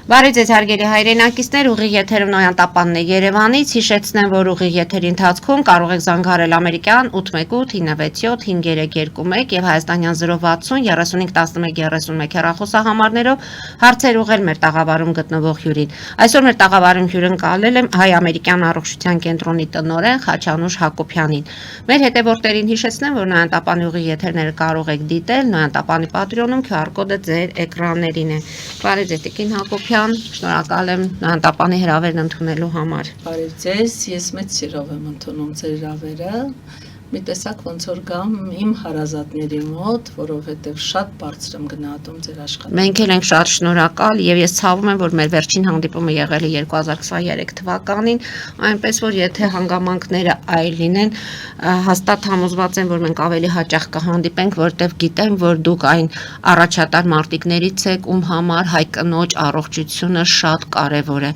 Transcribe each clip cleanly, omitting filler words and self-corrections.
Բարի ձեզ հարգելի հայրենակիցներ, ուղիղ եթերում Նոյան Տապանն է Երևանից, հիշեցնեմ, որ ուղիղ եթերի ընթացքում կարող եք զանգահարել ամերիկյան 818-977-5321 եւ հայաստանյան 060 351131 հեռախոսահամարներով հարցեր ուղղել մեր տաղավարում գտնվող հյուրին։ Այսօր մեր տաղավարում հյուրընկալել եմ հայ-ամերիկյան առողջության կենտրոնի տնօրեն Խաչանուշ Հակոբյանին։ Մեր հետևորդներին հիշեցնեմ, որ Նոյան Տապանի ուղիղ եթերները կարող եք դիտել Նոյան Տապանի Patreon-ում, QR կոդը ձեր էկրաններին է։ Բարի ձեզ Տիկին Հակոբյան, շնորհակալ եմ Նոյան Տապանի հրավերն ընդունելու համար։ Բարև ձեզ, ես մեծ սիրով եմ ընդունում ձեր հրավերը։ Մի տեսակ ոնց որ գամ իմ հարազատների մոտ, որովհետև շատ բարձր եմ գնահատում ձեր աշխատանքը։ Մենք էլ ենք շատ շնորհակալ եւ ես ցավում եմ, որ մեր վերջին հանդիպումը եղել է 2023 թվականին, այնպես որ եթե հանգամանքները այլ լինեն, հաստատ համոզված եմ, որ մենք ավելի հաճախ կհանդիպենք, որտեղ գիտեմ, որ դուք այն առաջատար մարտիկներից եք, ում համար հայ կնոջ առողջությունը շատ կարեւոր է։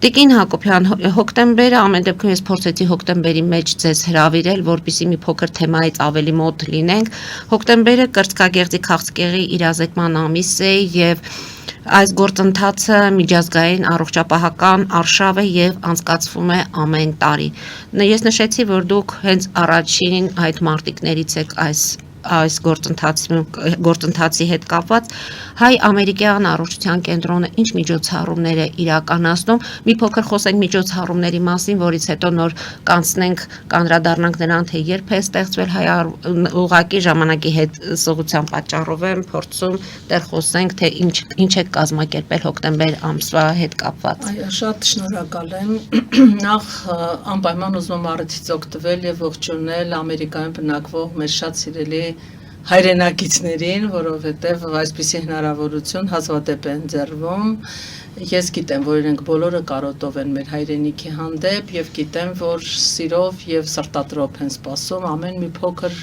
Տիկին Հակոբյան, հոկտեմբերը ամեն դեպքում ես փորձեցի հոկտեմբերի մեջ ձեզ հրավիրել, որպեսզի մի փոքր թեմայից ավելի մոտ լինենք։ Հոկտեմբերը կրծքագեղձի քաղցկեղի իրազեկման ամիս է եւ այս գործընթացը միջազգային առողջապահական արշավ է եւ անցկացվում է ամեն տարի։ Ես նշեցի, որ դուք հենց առաջին այդ մարտիկներից եք այս գործընթացի հետ կապված հայ-ամերիկյան առողջության կենտրոնը ինչ միջոցառումներ է իրականացնում։ Մի փոքր խոսենք միջոցառումների մասին, որից հետո նոր կանցնենք, կանդրադառնանք նրան, թե երբ է ստեղծվել ուղղակի ժամանակի հետ սղության պատճառով եմ փորձում դեռ խոսենք, թե ինչ է կազմակերպել հոկտեմբեր ամսվա հետ կապված։ Այո, շատ շնորհակալ եմ։ Նախ անպայման ուզում եմ առիթից օգտվել եւ ողջունել Ամերիկայում բնակվող մեր շատ սիրելի հայրենակիցներին, որովհետև այսպիսի հնարավորություն հազվադեպ է ընձեռվում։ Ես գիտեմ, որ իրենք բոլորը կարոտով են մեր հայրենիքի հանդեպ եւ գիտեմ, որ սիրով եւ սրտատրոփ են սպասում ամեն մի փոքր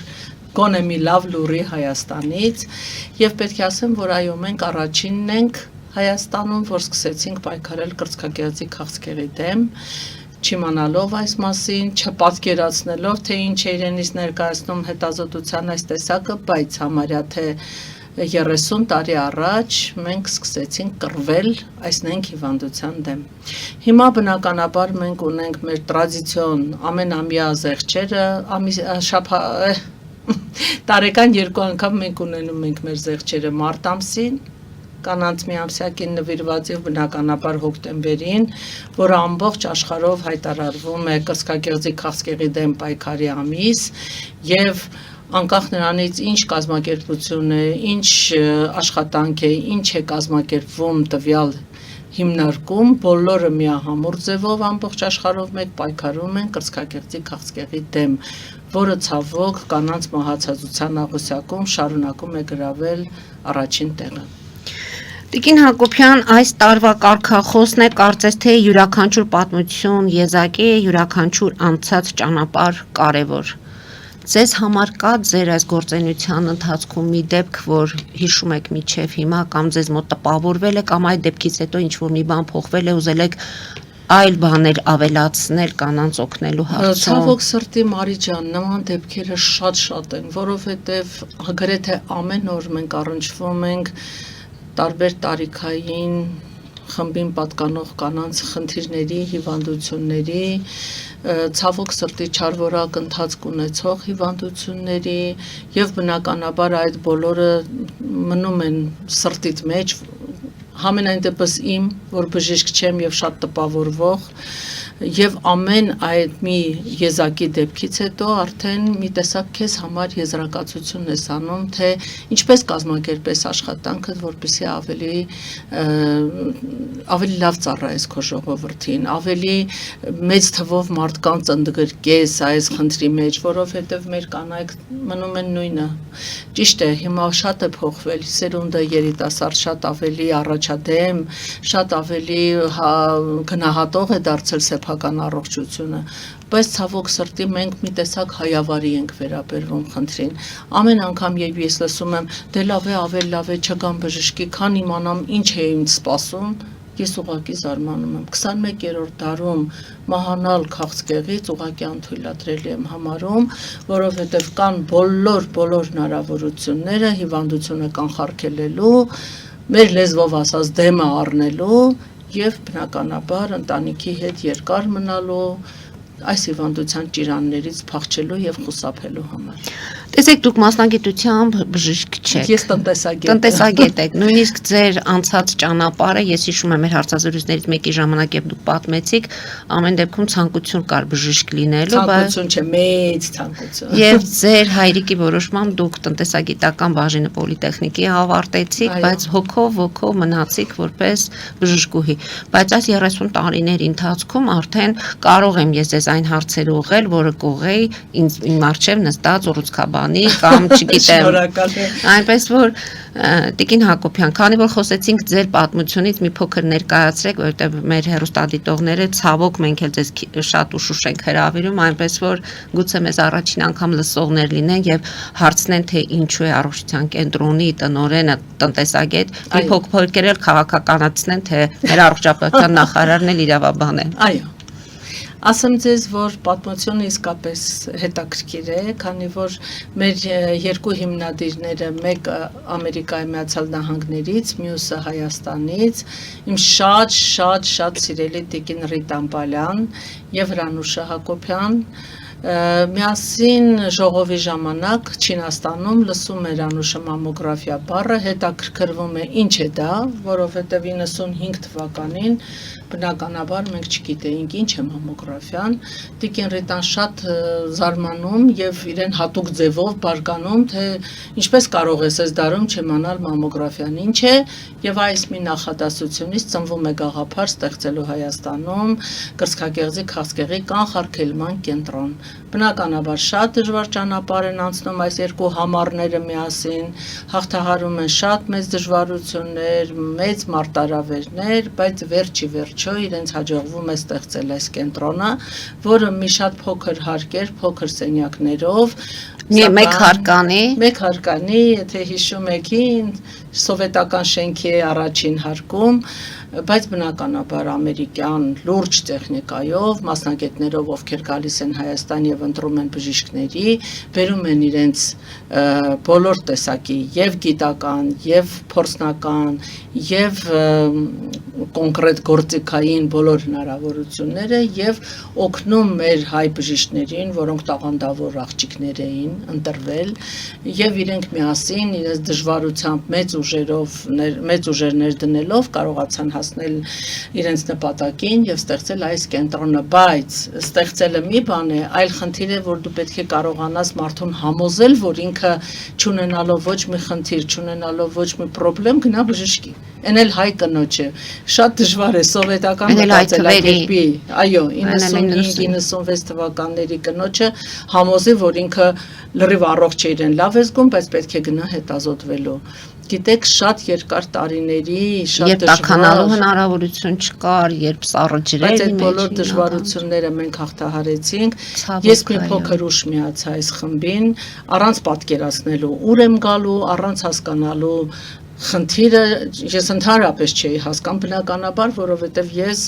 գոնե մի լավ լուրի Հայաստանից եւ պետք է ասեմ, որ այո, մենք առաջինն ենք Հայաստանում, որ սկսեցինք պայքարել կրծքագեղձի քաղցկեղի դեմ, չիմանալով այս մասին, չպատկերացնելով, թե ինչ է իրենից ներկայացնում հետազոտության այս տեսակը, բայց համարյա թե 30 տարի առաջ մենք սկսեցինք կռվել այս նենք հիվանդության դեմ։ Հիմա բնականաբար մենք ունենք մեր տրադիցիոն ամենամյա զեղչերը, տարեկան 2 անգամ մենք ունենում ենք մեր զեղչերը մարտ ամսին, կանանց միամսյակին նվիրված եւ բնականաբար հոկտեմբերին, որը ամբողջ աշխարհով հայտարարվում է կրծքագեղձի քաղցկեղի դեմ պայքարի ամիս եւ անկախ նրանից ինչ կազմակերպություն է, ինչ աշխատանք է, ինչ է կազմակերպվում տվյալ հիմնարկում, բոլորը միահամուռ ձևով ամբողջ աշխարհով մեկ պայքարում են կրծքագեղձի քաղցկեղի դեմ, որը ցավոք կանանց մահացածության աղյուսակում շարունակում է գրավել առաջին տեղը։ Տիկին Հակոբյան, այս տարվա կարգախոսն է կարծես թե յուրաքանչյուր պատմություն եզակի է, յուրաքանչյուր անցած ճանապարհ կարևոր։ Ձեզ համար կա ձեր այս գործունեության ընթացքում մի դեպք, որ հիշում եք միջև հիմա կամ ձեզ մոտ տպավորվել է կամ այդ դեպքից հետո ինչ-որ մի բան փոխվել է, ուզել եք այլ բաներ ավելացնել կանանց օգնելու հարցում։ Ցավոք սրտի Մարի ջան, նման դեպքերը շատ են, որովհետև գրեթե ամեն օր մենք առնչվում ենք տարբեր տարիքային խմբին պատկանող կանանց խնդիրների, հիվանդությունների, ցավոք սրտի չարվորակ ընթացք ունեցող հիվանդությունների եւ բնականաբար այդ բոլորը մնում են սրտիդ մեջ, համենայն դեպս իմ, որ բժիշկ չեմ եւ շատ տպավորվող եւ ամեն այդ մի եզակի դեպքից հետո արդեն մի տեսակ քեզ համար եզրակացություն ես անում, թե ինչպես կազմակերպես աշխատանքդ, որպեսզի ավելի լավ ծառայես քո ժողովրդին, ավելի մեծ թվով մարդկանց ընդգրկես այս խնդրի մեջ, որովհետեւ մեր կանայք մնում են նույնը։ Ճիշտ է, հիմա շատ է փոխվել, սերունդը երիտասարդ շատ ավելի առաջադեմ, շատ ավելի գնահատող է դարձել սեփական առողջությունը, բայց ցավոք սրտի մենք մի տեսակ հայավարի ենք վերաբերվում խնդրին։ Ամեն անգամ երբ ես լսում եմ, դե լավ է, ավելի լավ է, չգամ բժշկի, քան իմանամ ինչ է ինձ սպասում, ես ուղղակի զարմանում եմ։ 21-րդ դարում մահանալ քաղցկեղից ուղղակի անթույլատրելի եմ համարում, որովհետև կան բոլոր հնարավորությունները հիվանդությունը կանխարգելելու, մեր լեզվով ասած դեմը առնելու եւ բնականաբար ընտանիքի հետ երկար մնալու այս հիվանդության ճիրաններից փախչելու եւ խուսափելու համար։ Տեսեք, դուք մասնագիտությամբ բժիշկ չեք։ Ես տնտեսագետ եմ։ Տնտեսագետ եք։ Նույնիսկ ձեր անցած ճանապարհը, ես հիշում եմ մեր հարցազրույցներից մեկի ժամանակ երբ դուք պատմեցիք, ամեն դեպքում ցանկություն կար բժիշկ լինելու, Ցանկություն չէ, մեծ ցանկություն։ Եվ ձեր հայրիկի որոշմամբ դուք տնտեսագիտական բաժինը պոլիտեխնիկի ավարտեցիք, բայց հոգով մնացիք որպես բժշկուհի։ Բայց այս 30 տարիների ընթացքում արդեն կարող եմ ես ձեզ այն հարցերը ուղղել, որը կուղեի իմ առջև նստած ուռուցքաբանի կամ չգիտեմ։ Շնորհակալ եմ։ Այնպես որ Տիկին Հակոբյան, քանի որ խոսեցինք ձեր պատմությունից մի փոքր ներկայացրեք, որովհետև մեր հեռուստադիտողները ցավոք մենք էլ ձեզ շատ ուշուշ ենք հրավիրում, այնպես որ գուցե մեզ առաջին անգամ լսողներ լինեն եւ հարցնեն թե ինչու է առողջության կենտրոնի տնօրենը տնտեսագետ, մի փոքր էլ քաղաքականացնեն, թե մեր առողջապահության նախարարն էլ իրավաբան է։ Այո։ Ասեմ ձեզ, որ պատմությունը իսկապես հետաքրքիր է, քանի որ մեր երկու հիմնադիրները, մեկը Ամերիկայի Միացյալ Նահանգներից, մյուսը Հայաստանից, իմ շատ սիրելի տիկին Ռիտա Ամպալյան եւ Հրանուշա Հակոբյան, միասին ժողովի ժամանակ Չինաստանում լսում էր Անուշը մամոգրաֆիա բառը, հետաքրքրվում է ինչ է դա, որովհետև 95 թվականին բնականաբար մենք չգիտեինք ինչ է մամոգրաֆիան, տիկին Ռիտան շատ զարմանում եւ իրեն հատուկ ձևով բարկանում, թե ինչպես կարող ես այս դարում չիմանալ մամոգրաֆիան ինչ է, եւ այս մի նախադասությունից ծնվում է գաղափար ստեղծելու Հայաստանում կրծքագեղձի քաղցկեղի կանխարգելման կենտրոն։ Բնականաբար շատ դժվար ճանապարհ են անցնում այս երկու համառները միասին, հաղթահարում են շատ մեծ դժվարություններ, մեծ մարտարավերներ, բայց վերջի վերջո իրենց հաջողվում է ստեղծել այս կենտրոնը, որը մի շատ փոքր հարկ էր, փոքր սենյակներով, մեկ հարկանի, եթե հիշում եք, սովետական շենքի առաջին հարկում, բայց բնականաբար ամերիկյան լուրջ տեխնիկայով, մասնագետներով, ովքեր գալիս են Հայաստան եւ ընտրում են բժիշկների, բերում են իրենց բոլոր տեսակի եւ գիտական, եւ փորձնական, եւ կոնկրետ գործիքային բոլոր հնարավորությունները եւ օգնում մեր հայ բժիշկներին, որոնք տաղանդավոր աղջիկներ էին ընտրվել եւ իրենք միասին իրենց դժվարությամբ մեծ ուժերներ դնելով կարողացան հասնել իրենց նպատակին եւ ստեղծել այս կենտրոնը, բայց ստեղծելը մի բան է, այլ խնդիր է, որ դու պետք է կարողանաս մարդուն համոզել, որ ինքը չունենալով ոչ մի խնդիր, չունենալով ոչ մի խնդրեմ գնա բժշկի։ Էն էլ հայ կնոջը շատ դժվար է սովետական մտածելակերպի, այո, 95-96 թվականների կնոջը համոզի, որ ինքը լրիվ առողջ է իրեն լավ է զգում, բայց պետք է գնա հետազոտվելու։ Գիտեք, շատ երկար տարիների, շատ դժվար տաքանալու հնարավորություն չկար, երբ սառը ջրել բայց այդ բոլոր դժվարությունները մենք հաղթահարեցինք։ Ես մի փոքր ուշ միացա այս խմբին, առանց պատկերացնելու ուր եմ գալու, առանց հասկանալու խնդիրը, ես ընդհանրապես չէի հասկանում բնականաբար, որովհետև ես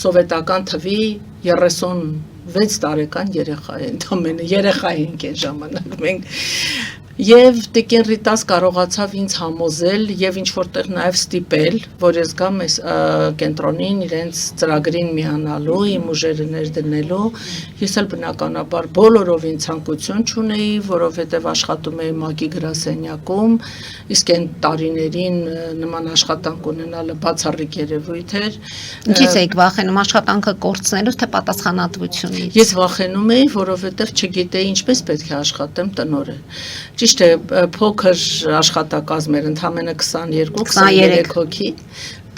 սովետական թվի 36 տարեկան երեխա եմ, ընդամենը երեխա ենք այն ժամանակ մենք։ Եվ տիկին Ռիտաս կարողացավ ինձ համոզել եւ ինչ որտեղ նաեւ ստիպել, որ ես գամ այս կենտրոնին իրենց ծրագրին միանալու, իմ ուժերը ներդնելու։ Ես էլ բնականաբար բոլորովին ցանկություն չունեի, որովհետեւ աշխատում էի ՄԱԿ-ի գրասենյակում, իսկ այն տարիներին նման աշխատանք ունենալը բացառիկ երևույթ էր։ Ինչից եք վախենում, աշխատանքը կորցնելուց թե պատասխանատվությունից։ Ես վախենում էի, որովհետեւ չգիտեի ինչպես պետք է աշխատեմ տնօրեն։ Ճիշտ է, փոքր աշխատակազմ էր, ընդամենը 22-23 հոգի,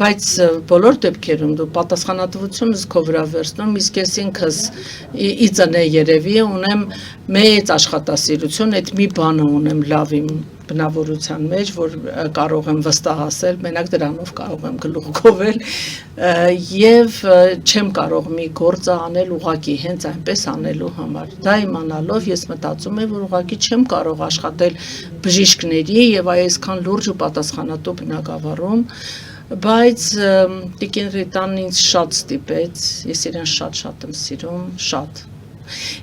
բայց բոլոր դեպքերում դու պատասխանատվությունս քո վրա վերցնում, իսկ ես ինքս իծն է երևի ունեմ մեծ աշխատասիրություն, այդ մի բանը ունեմ լավ իմ բնավորության մեջ, որ կարող եմ վստահասել, մենակ դրանով կարող եմ գլուխ գովել եւ չեմ կարող մի գործը անել ուղակի հենց այնպես անելու համար։ Դա իմանալով ես մտածում եմ, որ ուղակի չեմ կարող աշխատել բժիշկների եւ այսքան լուրջ ու պատասխանատու բնակավարում, բայց տիկին Ռիտան ինձ շատ ստիպեց, ես իրեն շատ եմ սիրում, շատ։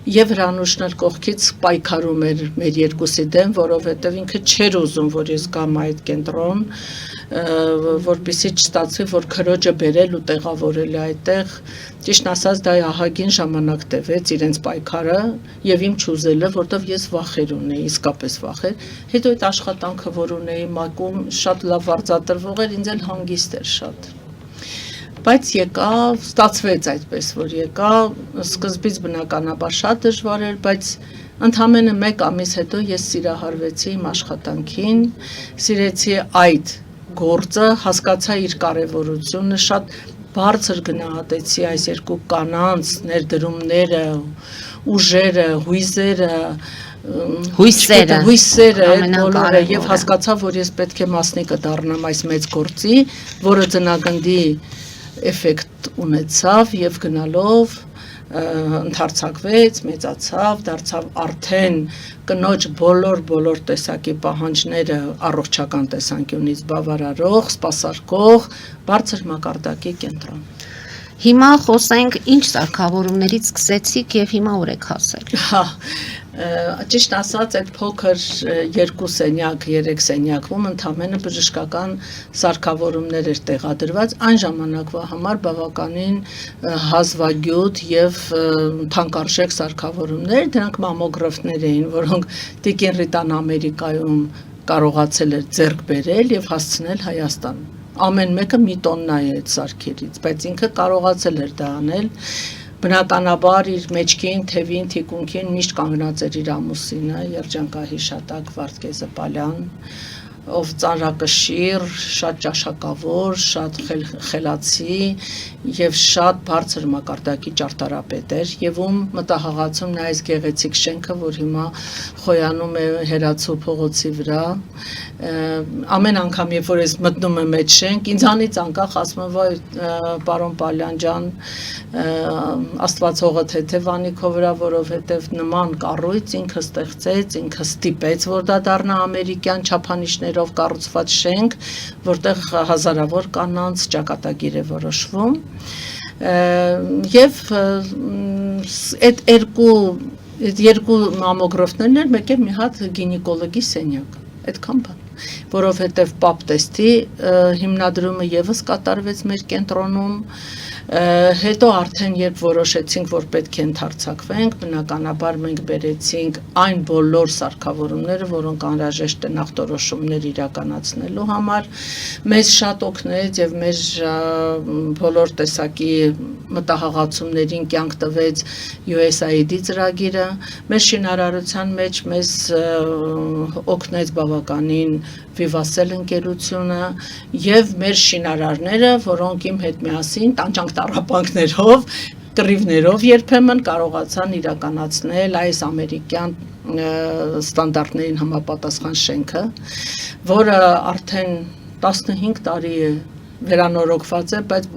Եվ Հրանուշն էլ կողքից պայքարում էր մեր երկուսի դեմ, որովհետև ինքը չէր ուզում, որ ես գամ այդ կենտրոն, որպեսզի չստացվի, որ քրոջը բերել ու տեղավորել է այդտեղ, ճիշտ ասած դա ահագին ժամանակ տևեց իրենց պայքարը եւ իմ չուզելը, որտեվ ես վախեր ունեի, իսկապես վախեր։ Հետո այդ աշխատանքը, որ ունեի ՄԱԿ-ում, շատ լավ արձատրվող էր, ինձ էլ հանգիստ էր շատ։ Բայց եկավ, ստացվեց այդպես, որ եկավ, սկզբից բնականաբար շատ դժվար էր, բայց ընդամենը 1 ամիս հետո ես սիրահարվեցի իմ աշխատանքին, սիրեցի այդ գործը, հասկացա իր կարևորությունը, շատ բարձր գնահատեցի այս երկու կանանց ներդրումները, ուժերը, հույսերը, բոլորը եւ հասկացա, որ ես պետք է մասնիկը դառնամ այս մեծ գործի, որը ծնագնդի էֆեկտ ունեցավ եւ գնալով ընդարձակվեց, մեծացավ, դարձավ արդեն կնոջ բոլոր տեսակի պահանջները առողջական տեսանկյունից բավարարող, սպասարկող, բարձր մակարդակի կենտրոն։ Հիմա խոսենք ինչ սարքավորումներից սկսեցիք եւ հիմա ուր եք հասել։ Ճիշտ ասած, այդ փոքր 2 սենյակ, 3 սենյակում ընդամենը բժշկական սարքավորումներ էր տեղադրված, այն ժամանակվա համար բավականին հազվագյուտ եւ թանկարժեք սարքավորումներ, դրանք մամոգրաֆներ էին, որոնք Տիկին Ռիտան Ամերիկայում կարողացել էր ձեռք բերել եւ հասցնել Հայաստան։ Ամեն մեկը մի տոննա է այդ սարքերից, բայց ինքը կարողացել էր դա անել։ Բնականաբար իր մեջքին, թևին, թիկունքին միշտ կանգնած էր իր ամուսինը, երջանկահիշատակ Վարդգեզը Պալյան, ով ծանրակշիռ, շատ ճաշակավոր, շատ խելացի եւ շատ բարձր մակարդակի ճարտարապետ էր եւ ում մտահղացում նա այս գեղեցիկ շենքը, որ հիմա խոյանում է Հերացու փողոցի վրա, ամեն անգամ երբ որ ես մտնում եմ այդ շենք, ինձանից անկախ ասում եմ, վայ պարոն Պալյան ջան, Աստվածողը թեթևանի քո վրա, որովհետեւ նման կառույց ինքը ստեղծեց, ինքը ստիպեց, որ դա դառնա ամերիկյան չափանիշներով կառուցված շենք, որտեղ հազարավոր կանանց ճակատագիր է որոշվում, եւ այդ երկու մամոգրաֆներն էր, մեկ է մի հատ գինեկոլոգի սենյակ, այդքան բան, որովհետեւ պապտեստի հիմնադրումը եւս կատարվեց մեր կենտրոնում, հետո արդեն երբ որոշեցինք, որ պետք է ընդարձակվենք, բնականաբար մենք բերեցինք այն բոլոր սարքավորումները, որոնք անհրաժեշտ են ախտորոշումներ իրականացնելու համար, մեզ շատ օգնեց եւ մեր բոլոր տեսակի մտահղացումներին կյանք տվեց USAID ծրագիրը, մեր շինարարության մեջ մեզ օգնեց բավականին Վիվասել ընկերությունը եւ մեր շինարարները, որոնք իմ հետ միասին տանջանք տառապանքներով, կռիվներով երբեմն կարողացան իրականացնել այս ամերիկյան ստանդարտներին համապատասխան շենքը, որը արդեն 15 տարի է վերանորոգված է, բայց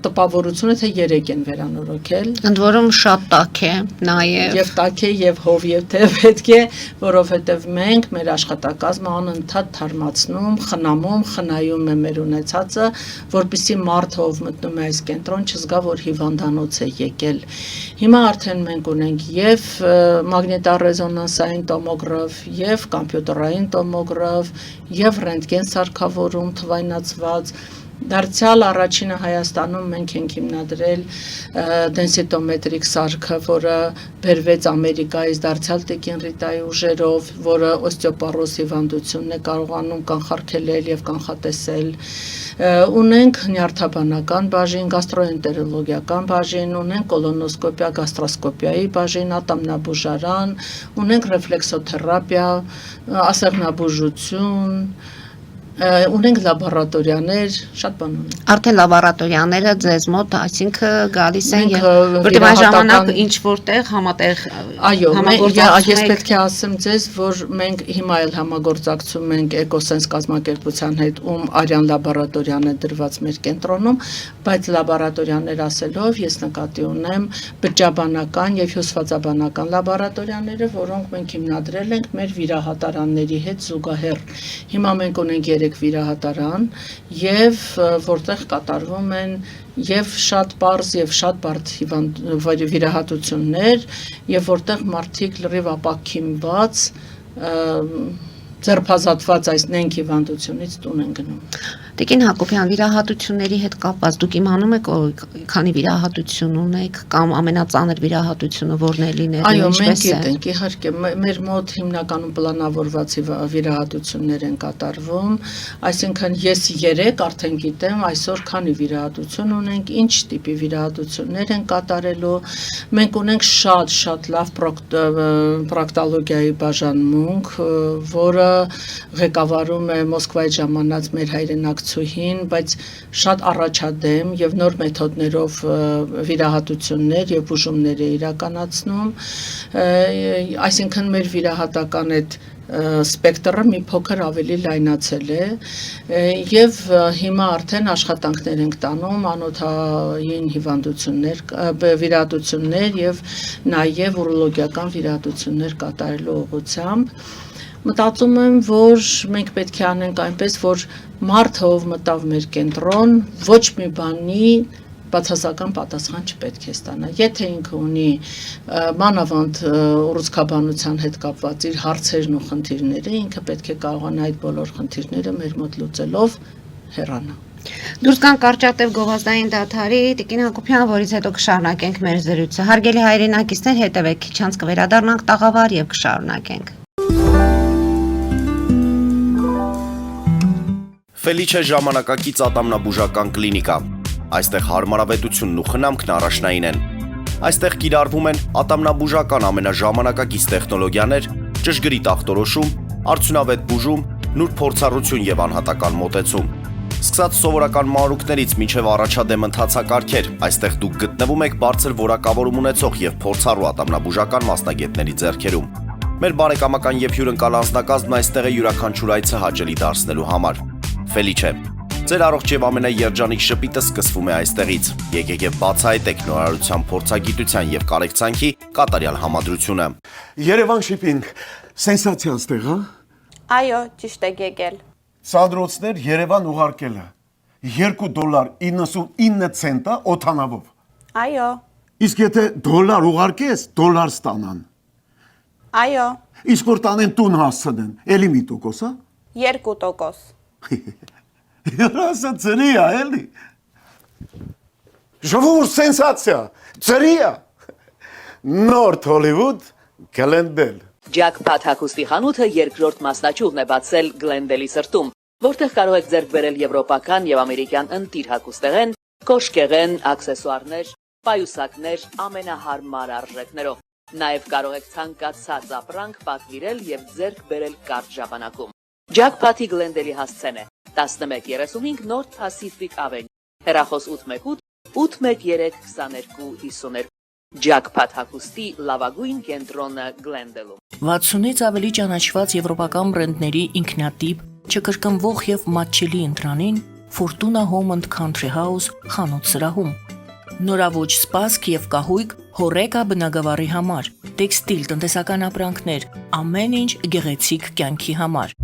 տպավորությունը թե 3 են վերանորոգել։ Ընդ որում շատ տաք է նաև։ Եվ տաք է, եւ հով, եւ թե պետք է, որովհետեւ մենք մեր աշխատակազմը անընդհատ թարմացնում, խնամում, խնայում է մեր ունեցածը, որպեսզի մարդը ով մտնում է այս կենտրոն չզգա, որ հիվանդանոց է եկել։ Հիմա արդեն մենք ունենք եւ մագնիտառեզոնանսային տոմոգրաֆ, եւ կոմպյուտերային տոմոգրաֆ, եւ ռենտգեն սարքավորում թվայնացված։ Դարձյալ առաջինը Հայաստանում մենք ենք հիմնադրել դենսիտոմետրիկ սարքը, որը բերվեց Ամերիկայից դարձյալ Տիկին Ռիտայի ուժերով, որը օստեոպարոզ հիվանդությունն է կարողանում կանխարգելել եւ կանխատեսել։ Ունենք նյարդաբանական բաժին, գաստրոենտերոլոգիական բաժին, ունենք կոլոնոսկոպիա, գաստրոսկոպիայի բաժին, ատամնաբուժարան, ունենք ռեֆլեքսոթերապիա, ասեղնաբուժություն, ունենք լաբորատորիաներ, շատ բան ունենք։ Արդեն լաբորատորիաները ձեզ մոտ, այսինքն գալիս են եւ որտեղ այն ժամանակ ինչ որտեղ համատեղ ես պետք է ասեմ ձեզ, որ մենք հիմա էլ համագործակցում ենք Էկոսենս կազմակերպության հետ, ում արյան լաբորատորիան է դրված մեր կենտրոնում, բայց լաբորատորիաներ ասելով ես նկատի ունեմ բջջաբանական եւ հյուսվածաբանական լաբորատորիաները, որոնք մենք հիմնադրել ենք մեր վիրահատարանների հետ զուգահեռ։ Հիմա մենք ունենք 3 վիրահատարան եւ որտեղ կատարվում են եւ շատ པարզ եւ շատ բարդ վիրահատություններ եւ որտեղ մարդիկ լրիվ ապակինված ձերբազատված այս նենք հիվանդությունից տուն են գնում։ Տիկին Հակոբյան, վիրահատությունների հետ կապված դուք իմանում եք, քանի վիրահատություն ունեք կամ ամենածանր վիրահատությունը որն է լինել, Այո, մենք ինչպես է։ գիտենք, իհարկե, մեր մոտ հիմնականում պլանավորված վիրահատություններ են կատարվում, այսինքն ես 3 արդեն գիտեմ, այսօր քանի վիրահատություն ունենք, ինչ տիպի վիրահատություններ են կատարելու, մենք ունենք շատ լավ պրոկտոլոգիայի բաժանմունք, որը ղեկավարում է Մոսկվայից ժամանած մեր հայրենակցուհին, բայց շատ առաջադեմ եւ նոր մեթոդներով վիրահատություններ եւ բուժումներ է իրականացնում, այսինքն մեր վիրահատական այդ սպեկտրը մի փոքր ավելի լայնացել է եւ հիմա արդեն աշխատանքներ ենք տանում անոթային հիվանդություններ, վիրահատություններ եւ նաեւ ուրոլոգիական վիրահատություններ կատարելու ուղղությամբ։ Մտածում եմ, որ մենք պետք է անենք այնպես, որ մարդը ով մտավ մեր կենտրոն, ոչ մի բանի բացասական պատասխան չպետք է ստանա։ Եթե ինքը ունի մանավանդ ուռուցքաբանության հետ կապված իր հարցերն ու խնդիրները, ինքը պետք է կարողանա այդ բոլոր խնդիրները մեր մոտ լուծելով հեռանա։ Դուրս գանք կարճատև գովազդային դադարի, Տիկին Հակոբյան, որից հետո կշարունակենք մեր զրույցը։ Հարգելի հայրենակիցներ, հետևեք, քիչ անց կվերադառնանք տաղավար եւ կշարունակենք։ Ֆելիչե ժամանակակից ատամնաբուժական կլինիկա։ Այստեղ հարմարավետությունն ու խնամքն առաջնային են։ Այստեղ կիրառվում են ատամնաբուժական ամենաժամանակակից տեխնոլոգիաներ, ճշգրիտ ախտորոշում, արդյունավետ բուժում, նուրբ փորձառություն եւ անհատական մոտեցում։ Սկսած սովորական մանրուքներից մինչև առաջադեմ ընթացակարգեր, այստեղ դուք գտնվում եք բարձր որակավորում ունեցող եւ փորձառու ատամնաբուժական մասնագետների ձեռքերում։ Մեր բարեկամական եւ հյուրընկալ անձնակազմն այստեղ է յուրաքանչյուր այցը հաճելի դարձնելու համար։ Ֆելիչե, ձեր առողջ եւ ամենաերջանիկ շպիտը սկսվում է այստեղից։ Եկեք եւ բացահայտեք նորարարության, փորձագիտության եւ կարեկցանքի կատարյալ համադրությունը։ Երևան շիփինգ, սենսացիա ստեղ, հա։ Այո, ճիշտ եք եկել։ Սանդրոցներ Երևան ուղարկելը $2.99 օթանավով։ Այո, Իսկ եթե դոլար ուղարկես, դոլար ստանան։ այո, Իսկ որ տանեն տուն հասցնեն, էլի մի տոկոս, հա։ 2%։ Երասը ծրի է, էլի։ Ժողովուրդ սենսացիա, ծրի է։ Նորթ Հոլիվուդ Գլենդել։ Ջաքփաթ հագուստի խանութը երկրորդ մասնաճյուղն է բացել Գլենդելի սրտում, որտեղ կարող եք ձեռք բերել եվրոպական եւ ամերիկյան ընտիր հագուստեղեն, կոշկեղեն, աքսեսուարներ, պայուսակներ ամենահարմար արժեքներով։ Նաեւ կարող եք ցանկացած ապրանք պատվիրել եւ ձեռք բերել կարճ ժամանակում։ Ջաքփաթի Գլենդելի հասցեն է 1135 North Pacific Avenue, հեռախոս 818 813 2252։ Ջաքփաթ հագուստի լավագույն կենտրոնը Գլենդելում։ 60-ից ավելի ճանաչված եվրոպական բրենդների ինքնատիպ, չկրկնվող եւ մատչելի ընտրանին Fortuna Home and Country House խանութ սրահում։ Նորավոճ սպասք եւ կահույք հորեկա բնագավառի համար, տեքստիլ տնտեսական ապրանքներ, ամեն ինչ գեղեցիկ կյանքի համար։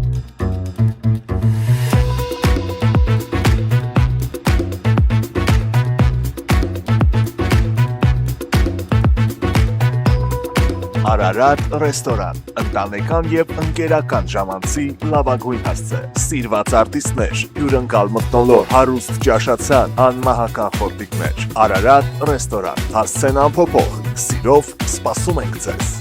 Արարատ ռեստորան, ընտանեկան եւ ընկերական ժամանցի լավագույն հասցե, սիրված արտիստներ, հյուրընկալ մթնոլորտ, հարուստ ճաշացան, անմահական խորտիկներ, Արարատ ռեստորան, հասցեն անփոփոխ, սիրով սպասում ենք ձեզ։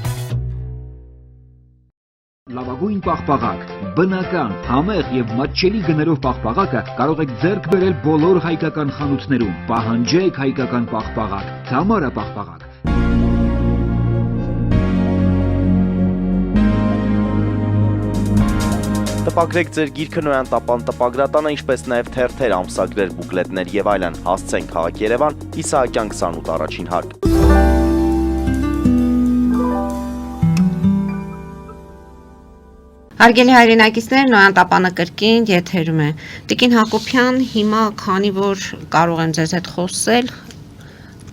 Լավագույն պաղպաղակ, բնական, համեղ եւ մատչելի գներով պաղպաղակը կարող եք ձեռք բերել բոլոր հայկական խանութներում։ Պահանջեք հայկական պաղպաղակ, Թամարա պաղպաղակ։ Տպագրեք ձեր գիրքը նոյան տպագրատանը, ինչպես նաև թերթեր, ամսագրեր, բուկլետներ եւ այլն։ Հասցեն քաղաք Երևան, Իսահակյան 28 առաջին հարկ։ Հարգելի հայրենակիցներ, Նոյան տապանը կրկին եթերում է։ Տիկին Հակոբյան, հիմա քանի որ կարող եմ ձեզ հետ խոսել,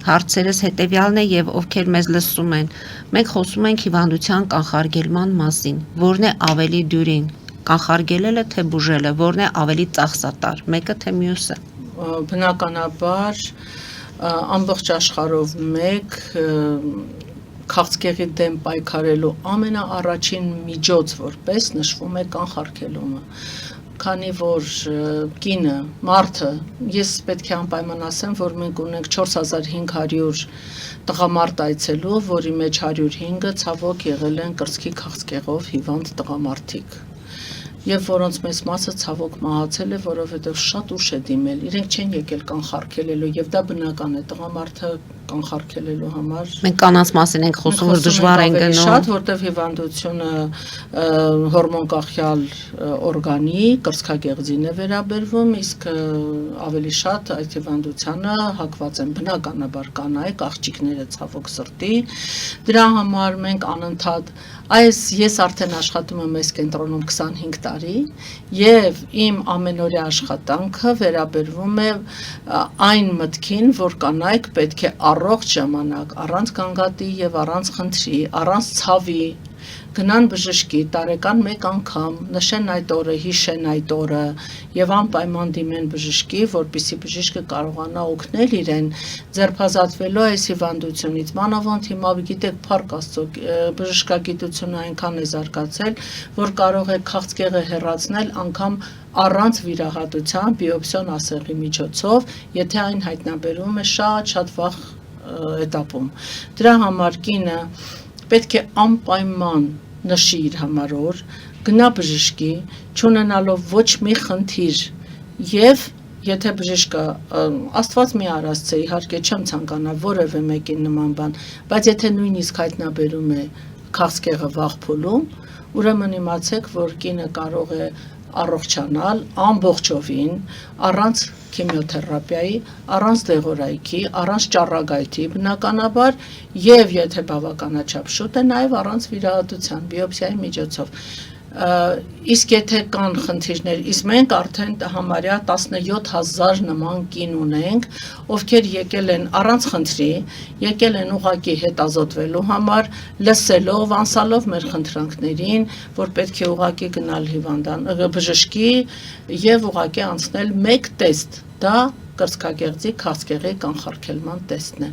հարցերս հետևյալն է եւ ովքեր մեզ լսում են։ Մենք խոսում ենք հիվանդության կանխարգելման մասին, որն է ավելի դյուրին, կանխարգելելը թե բուժելը, որն է ավելի ծախսատար, մեկը թե մյուսը։ Բնականաբար ամբողջ աշխարհով մեկ քաղցկեղի դեմ պայքարելու ամենաառաջին միջոց որպես նշվում է կանխարգելումը։ քանի որ կինը, մարդը, ես պետք է անպայման ասեմ, որ մենք ունենք 4500 տղամարդ այցելու, որի մեջ 105-ը ցավոք եղել են կրծքի քաղցկեղով հիվանդ տղամարդիկ։ Եվ որոնց մեծ մասը ցավոք մահացել է, որովհետև շատ ուշ է դիմել, իրենք չեն եկել կանխարգելելու եւ դա բնական է, տղամարդը կանխարգելելու համար։ Մենք կանանց մասին ենք խոսում, որ դժվար են գնում։ Շատ, որտեղ հիվանդությունը հորմոն կախյալ օրգանի, կրծքագեղձին է վերաբերվում, իսկ ավելի շատ այդ հիվանդությանը հակված են բնականաբար կանայք, աղջիկները ցավոք սրտի։ Դրա համար մենք անընդհատ ես արդեն աշխատում եմ այս կենտրոնում 25 տարի եւ իմ ամենօրյա աշխատանքը վերաբերվում է այն մտքին, որ կանայք պետք է առողջ ժամանակ, առանց գանգատի եւ առանց խնդրի, առանց ցավի գնան բժշկի տարեկան մեկ անգամ, նշեն այդ օրը, հիշեն այդ օրը եւ անպայման դիմեն բժշկի, որպեսզի բժիշկը կարողանա օգնել իրեն ձերբազատվելու այս հիվանդությունից։ Մանավանդ հիմա գիտեք, փառք Աստծո, բժշկագիտությունը այնքան է զարգացել, որ կարող է քաղցկեղը հեռացնել անգամ առանց վիրահատության բիոպսիոն ասեղի միջոցով, եթե այն հայտնաբերվում է շատ վաղ этаպում։ Դրա համար կինը պետք է անպայման նշի իր համար օր, գնա բժշկի, չունենալով ոչ մի խնդիր եւ եթե բժիշկը Աստված մի արածցե, իհարկե չեմ ցանկանա որևէ մեկին նման բան, բայց եթե նույնիսկ հայտնաբերում է քաղցկեղը վաղ փուլում, ուրեմն իմացեք, որ կինը կարող է առողջանալ ամբողջովին, առանց քիմիոթերապիայի, առանց դեղորայքի, առանց ճառագայթի բնականաբար եւ եթե բավականաչափ շուտ է նաեւ առանց վիրահատության բիոպսիայի միջոցով։ Իսկ եթե կան խնդիրներ, իսկ մենք արդեն համարյա 17000 նման կին ունենք, ովքեր եկել են առանց խնդրի, եկել են ուղղակի հետազոտվելու համար, լսելով, անսալով մեր խնդրանքներին, որ պետք է ուղղակի գնալ բժշկի եւ ուղղակի անցնել մեկ տեստ, դա կրծքագեղձի քաղցկեղի կանխարգելման տեստն է։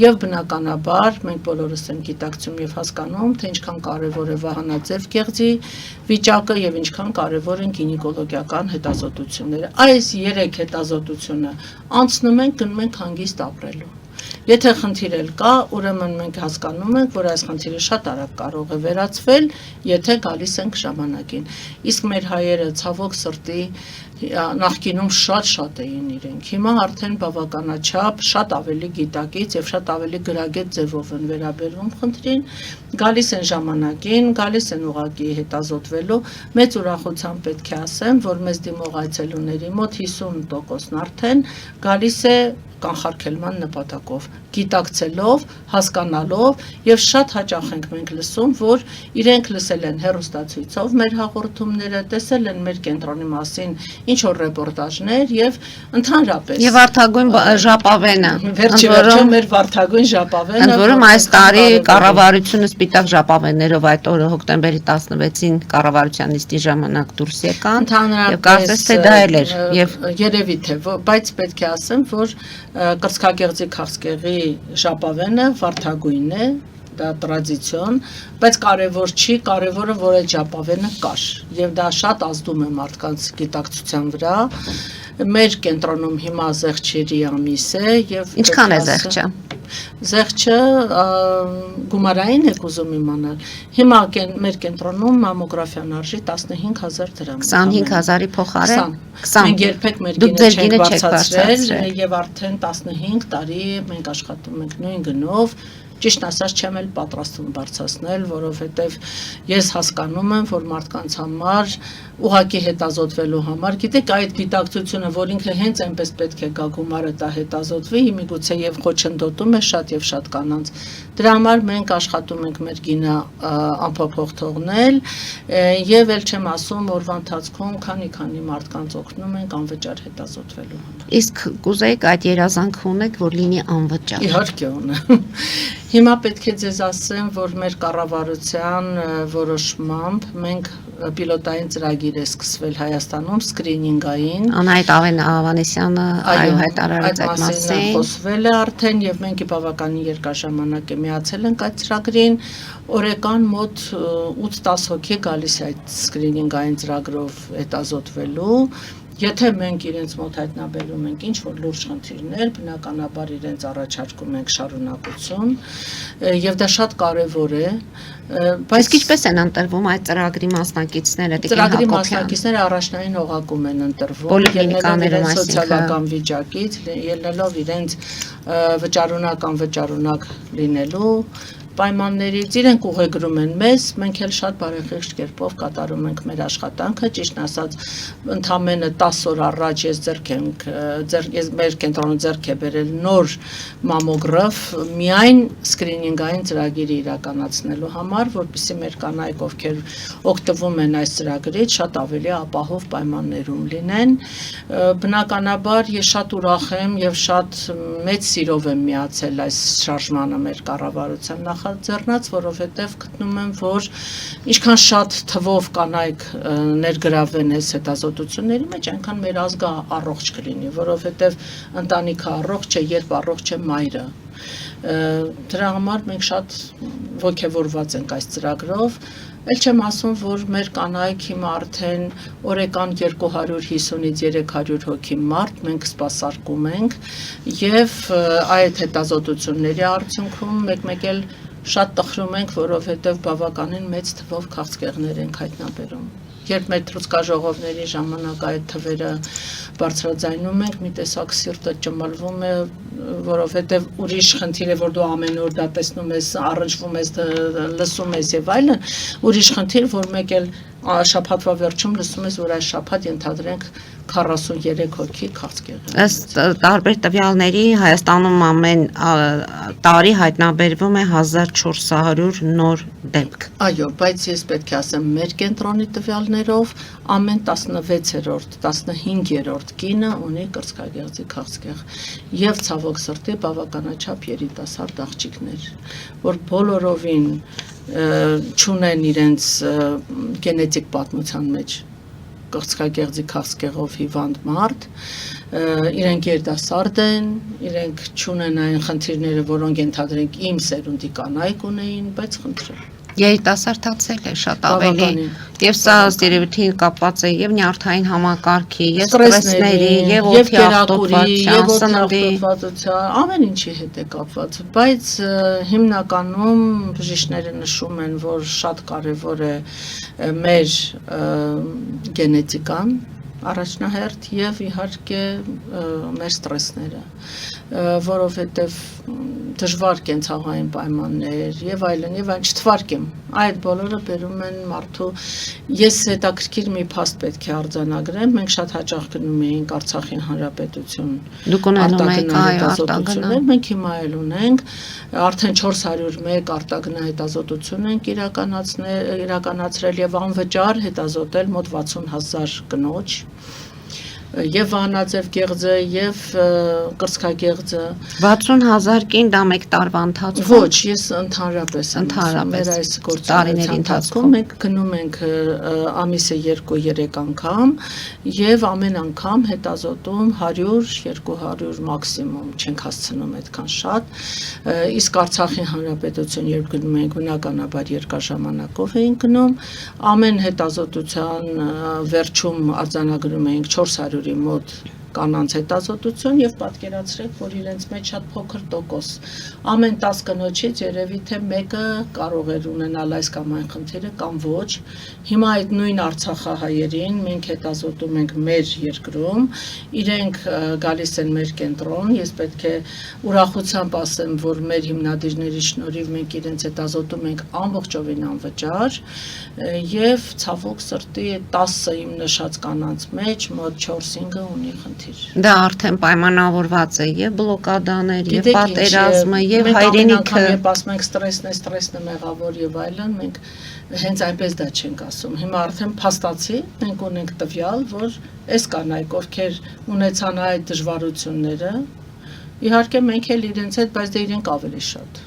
Եվ բնականաբար մենք բոլորս ենք գիտակցում եւ հասկանում, թե ինչքան կարեւոր է վահանաձև գեղձի վիճակը եւ ինչքան կարեւոր են գինեկոլոգիական հետազոտությունները։ Այս 3 հետազոտությունը անցնում ենք, գնում ենք հանգիստ ապրելու։ Եթե խնդիր կա, ուրեմն մենք հասկանում ենք, որ այս խնդիրը շատ արագ կարող է վերացվել, եթե գալիս ենք ժամանակին։ Իսկ մեր հայերը ցավոք սրտի նախկինում շատ էին իրենք։ Հիմա արդեն բավականաչափ շատ ավելի գիտակից եւ շատ ավելի գրագետ ձևով են վերաբերվում խնդրին, գալիս են ժամանակին, գալիս են ուղղակի հետազոտվելու։ Մեծ ուրախությամբ պետք է ասեմ, որ մեզ դիմող այցելուների մոտ 50%-ն արդեն գալիս է կանխարգելման նպատակով, գիտակցելով, հասկանալով եւ շատ հաճախ ենք մենք լսում, որ իրենք լսել են հեռուստացույցով մեր հաղորդումները, տեսել են մեր կենտրոնի մասին ինչ որ ռեպորտաժներ եւ ընդհանրապես Եվ Վարդագույն ժապավենը, վերջի մեր Վարդագույն ժապավենը, ընդ որում այս տարի կառավարությունը սպիտակ ժապավեններով այդ օրը հոկտեմբերի 16-ին կառավարության նիստի ժամանակ դուրս եկան եւ կարծես թե դա էլ էր եւ երևի թե, բայց պետք է ասեմ, որ կրծքագեղձի քաղցկեղի ժապավենը վարդագույնն է, դա տրադիցիոն, բայց կարևոր չի, կարևորը որ այդ ժապավենը կար եւ դա շատ ազդում է մարդկանց գիտակցության վրա։ Մեր կենտրոնում հիմա զեղչերի ամիս է եւ ինչքան է զեղչը։ Զեղչը գումարային եք ուզում իմանալ։ Հիմա մեր կենտրոնում մամոգրաֆիան արժի 15000 դրամ։ 25000-ի փոխարեն 20։ Մենք երբեք մեր գինը չենք բարձրացրել եւ արդեն 15 տարի մենք աշխատում ենք նույն գնով։ Ճիշտ ասած չեմ էլ պատրաստվում բարձրացնել, որովհետև ես հասկանում եմ, որ մարդկանց համար ուղղակի հետազոտվելու համար, գիտեք, այդ գիտակցությունը, որ ինքը հենց այնպես պետք է գա գումարը տա հետազոտվի, միգուցե եւ խոչընդոտում է շատ եւ շատ կանանց։ Դրա համար մենք աշխատում ենք մեր գինը անփոփոխ թողնել եւ էլ չեմ ասում օրվա ընթացքում քանի մարդկանց օգնում ենք անվճար հետազոտվելու համար։ Իսկ կուզեիք այդ երազանքը ունեք, որ լինի անվճար։ Իհարկե ունեմ։ Հիմա պետք է ձեզ ասեմ, որ մեր կառավարության որոշմամբ մենք պիլոտային ծրագիր է սկսվել Հայաստանում սկրինինգային։ Անահիտ Ավանեսյանը այո հայտարարեց այդ մասին։ Խոսվել է արդեն եւ մենք բավականին երկար ժամանակ է միացել ենք այդ ծրագրին։ Օրական մոտ 8-10 հոգի գալիս է այդ սկրինինգային ծրագրով հետազոտվելու։ Եթե մենք իրենց մոտ հայտնաբերում ենք ինչ-որ լուրջ խնդիրներ, բնականաբար իրենց առաջարկում ենք շարունակություն, եւ դա շատ կարեւոր է, բայց ինչպես են ընտրվում այդ ծրագրի մասնակիցները, ծրագրի մասնակիցները առաջնային հողակում են ընտրվում, ելնելով իրենց սոցիալական վիճակից, ելնելով իրենց վճարունակ լինելու պայմաններից, իրենք ուղեգրում են մեզ, մենք էլ շատ բարեխիղճ կերպով կատարում ենք մեր աշխատանքը, ճիշտ ասած, ընդամենը 10 օր առաջ ես մեր կենտրոնը ձեռք է բերել նոր մամոգրաֆ միայն սկրինինգային ծրագիրը իրականացնելու համար, որպեսզի մեր կանայք, ովքեր օգտվում են այս ծրագրից, շատ ավելի ապահով պայմաններում լինեն։ Բնականաբար ես շատ ուրախ եմ եւ շատ մեծ սիրով եմ միացել այս շարժմանը մեր կառավարության նախաձեռնած, որովհետև գտնում եմ, որ ինչքան շատ թվով կանայք ներգրավվեն այս հետազոտությունների մեջ, այնքան մեր ազգը առողջ կլինի, որովհետև ընտանիքը առողջ է, երբ առողջ է մայրը։ Դրա համար մենք շատ ոգևորված ենք այս ծրագրով, էլ չեմ ասում, որ մեր կանայք հիմա արդեն օրական 250-ից 300 հոգի մարդ մենք սպասարկում ենք եւ այդ հետազոտությունների արդյունքում մեկ-մեկ էլ շատ տխրում ենք, որովհետև բավականին մեծ թվով քաղցկեղներ ենք հայտնաբերում։ Երբ մեր թռուցկաժողովների ժամանակ այդ թվերը բարձրաձայնում ենք, մի տեսակ սիրտը ճմլվում է, որովհետև ուրիշ խնդիր է, որ դու ամեն օր դա տեսնում ես, առնչվում ես, լսում ես եւ այլն, ուրիշ խնդիր, որ մեկ էլ շաբաթվա վերջում լսում ես, որ այս շաբաթ ենթադրենք 43 հոգի քաղցկեղ։ Ըստ տարբեր տվյալների Հայաստանում ամեն տարի հայտնաբերվում է 1400 նոր դեպք։ Այո, բայց ես պետք է ասեմ, մեր կենտրոնի տվյալներով ամեն 16-րդ, 15-րդ կինը ունի կրծքագեղձի քաղցկեղ եւ ցավոք սրտի բավականաչափ երիտասարդ աղջիկներ, որ բոլորովին չունեն իրենց գենետիկ պատմության մեջ կրծքագեղձի քաղցկեղով հիվանդ մարդ, իրենք երիտասարդ են, իրենք չունեն այն խնդիրները, որոնք ենթադրենք իմ սերունդի կանայք ունեին, բայց խնդրեմ։ Երիտասարդացել է շատ ավելի եւ սա երևույթին կապված է եւ նյարդային համակարգի, եւ ստրեսների, եւ օդի ախտոտվածության, ամեն ինչի հետ է կապված, բայց հիմնականում բժիշկները նշում են, որ շատ կարեւոր է մեր գենետիկան առաջնահերթ եւ իհարկե մեր ստրեսները, որովհետեւ դժվար կենցաղային պայմաններ եւ այլն, չթվարկեմ, այդ բոլորը բերում են մարդու, ես հետաքրքիր մի փաստ պետք է արձանագրեմ, մենք շատ հաճախ գնում էինք Արցախի Հանրապետություն, դուք ունենում եք արտագնահետազոտություններ, մենք հիմա էլ ունենք, արդեն 401 արտագնահետազոտություն ենք իրականացրել եւ անվճար հետազոտել մոտ 60,000 կնոջ եւ վահանաձև գեղձը եւ կրծքագեղձը 60,000 կին դա մեկ տարվա ընթացքում ոչ ես ընդհանրապես մեր այս գործընթացի ընթացքում մենք գնում ենք ամիսը 2-3 անգամ եւ ամեն անգամ հետազոտում 100-200 մաքսիմում չենք հասցնում այդքան շատ իսկ Արցախի Հանրապետություն երբ գնում ենք բնականաբար երկար ժամանակով ենք գնում ամեն հետազոտության վերջում արձանագրում ենք 400-ի մոտ կանանց հետազոտություն եւ պատկերացրեք, որ իրենց մեջ շատ փոքր տոկոս ամեն 10 կնոջից երևի թե մեկը կարող էր ունենալ այս կամ այն խնդիրը կամ ոչ հիմա այդ նույն արցախահայերին մենք հետազոտում ենք մեր երկրում իրենք գալիս են մեր կենտրոն ես պետք է ուրախությամբ ասեմ որ մեր հիմնադիրների շնորհիվ մենք իրենց հետազոտում ենք ամբողջովին անվճար եւ ցավոք սրտի 10 իմ նշած կանանց մեջ մոտ 4-5-ը ունի Դա արդեն պայմանավորված է եւ բլոկադաներ, եւ պատերազմը, եւ հայրենիքը, երբ ասում ենք ստրեսն է մեղավոր եւ այլն, մենք հենց այնպես դա չենք ասում։ Հիմա արդեն փաստացի մենք ունենք տվյալ, որ այս կանայք, ովքեր ունեցան այդ դժվարությունները, իհարկե մենք էլ իրենց հետ, բայց դե իրենք ավելի շատ։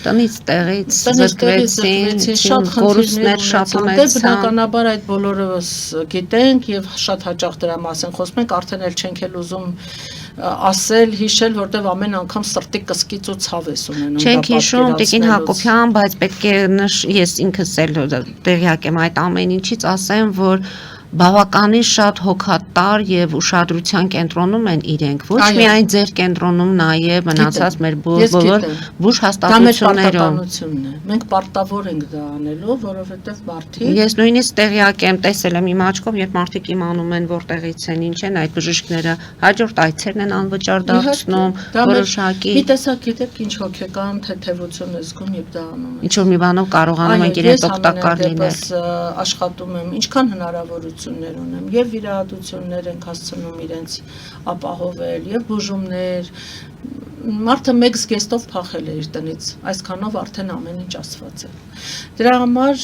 Տնից տեղից զրկվեցին, զրկվեցին, շատ կորուստներ շատ ունեցան։ Բնականաբար այդ բոլորս գիտենք եւ շատ հաճախ դրա մասին խոսում ենք, արդեն էլ չենք էլ ուզում ասել, հիշել, որտեվ ամեն անգամ սրտի կսկիծ ու ցավ ես ունենում։ Չենք հիշում Տիկին Հակոբյան, բայց պետք է ես ինքս էլ տեղյակ եմ այդ ամեն ինչից, ասեմ, որ բավականին շատ հոգատար եւ ուշադրության կենտրոնում են իրենք, ոչ միայն ձեր կենտրոնում, նաեւ մնացած մեր բոլոր բուժ հաստատություններում։ Մենք պարտավոր ենք դա անելու, որովհետեւ մարդիկ Ես նույնիսկ տեղյակ եմ, տեսել եմ իմ աչքով, երբ մարդիկ իմանում են որտեղից են, ինչ են այդ բժիշկները, հաջորդ այցերն են անվճար դարձնում, որոշակի։ Մի տեսակ գիտեք ինչ հոգեկան թեթևություն է զգում եւ դա անում են։ Ինչ որ մի բանով կարողանում են իրենց օգտակար լինել։ Աշխատում եմ, ինչքան հնարավորություններ ունեմ, եւ վիրահատություններ ենք հասցնում իրենց ապահովել, եւ բուժումներ։ Մարդը մեկ զգեստով փախել է իր տնից, այսքանով արդեն ամեն ինչ ասված է։ Դրա համար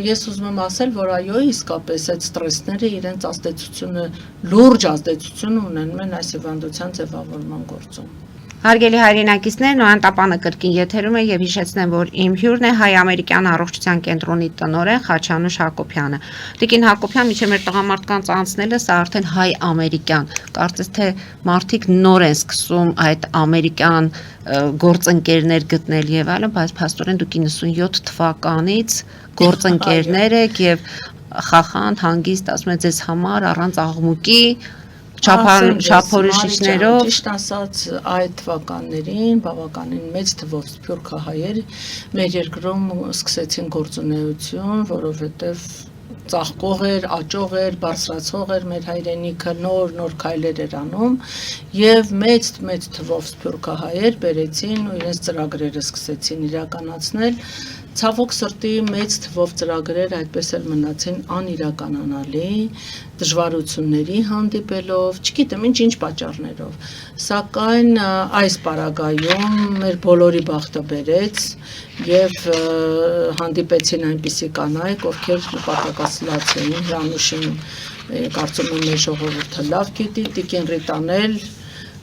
ես ուզում եմ ասել, որ այո, իսկապես այդ ստրեսները իրենց ազդեցությունը, լուրջ ազդեցություն ունենում են այս հիվանդության ձևավորման գործում։ Հարգելի հայրենակիցներ, Նոյան տապանը կրկին եթերում է եւ հիշեցնեմ, որ իմ հյուրն է հայ-ամերիկյան առողջության կենտրոնի տնօրեն Խաչանուշ Հակոբյանը։ Տիկին Հակոբյան, միջև մեր տղամարդկանց անցնելը, սա արդեն հայ-ամերիկյան։ Կարծես թե մարդիկ նոր են սկսում այդ ամերիկյան գործընկերներ գտնել եւ այլն, բայց փաստորեն դուք 97 թվականից գործընկերներ եք եւ խախանդ, հանգիստ, ասում եմ ձեզ համար առանց աղմուկի չափորոշիչներով ճիշտ ասած այդ թվականներին բավականին մեծ թվով սփյուռքահայեր մեր երկրում սկսեցին գործունեություն, որովհետև ծաղկող էր, աճող էր, բարձրացող էր մեր հայրենիքը, նոր քայլեր էր անում եւ մեծ թվով սփյուռքահայեր բերեցին ու իրենց ծրագրերը սկսեցին իրականացնել։ Ցավոք սրտի մեծ թվով ծրագրեր այդպես էլ մնացին անիրականանալի, դժվարությունների հանդիպելով, չգիտեմ ինչ պատճառներով, սակայն այս պարագայում մեր բոլորի բախտը բերեց եւ հանդիպեցին այնպիսի կանայք, ովքեր նպատակասլաց էին, Հրանուշին կարծում եմ մեր ժողովուրդը լավ գիտի, Տիկին Ռիտան էլ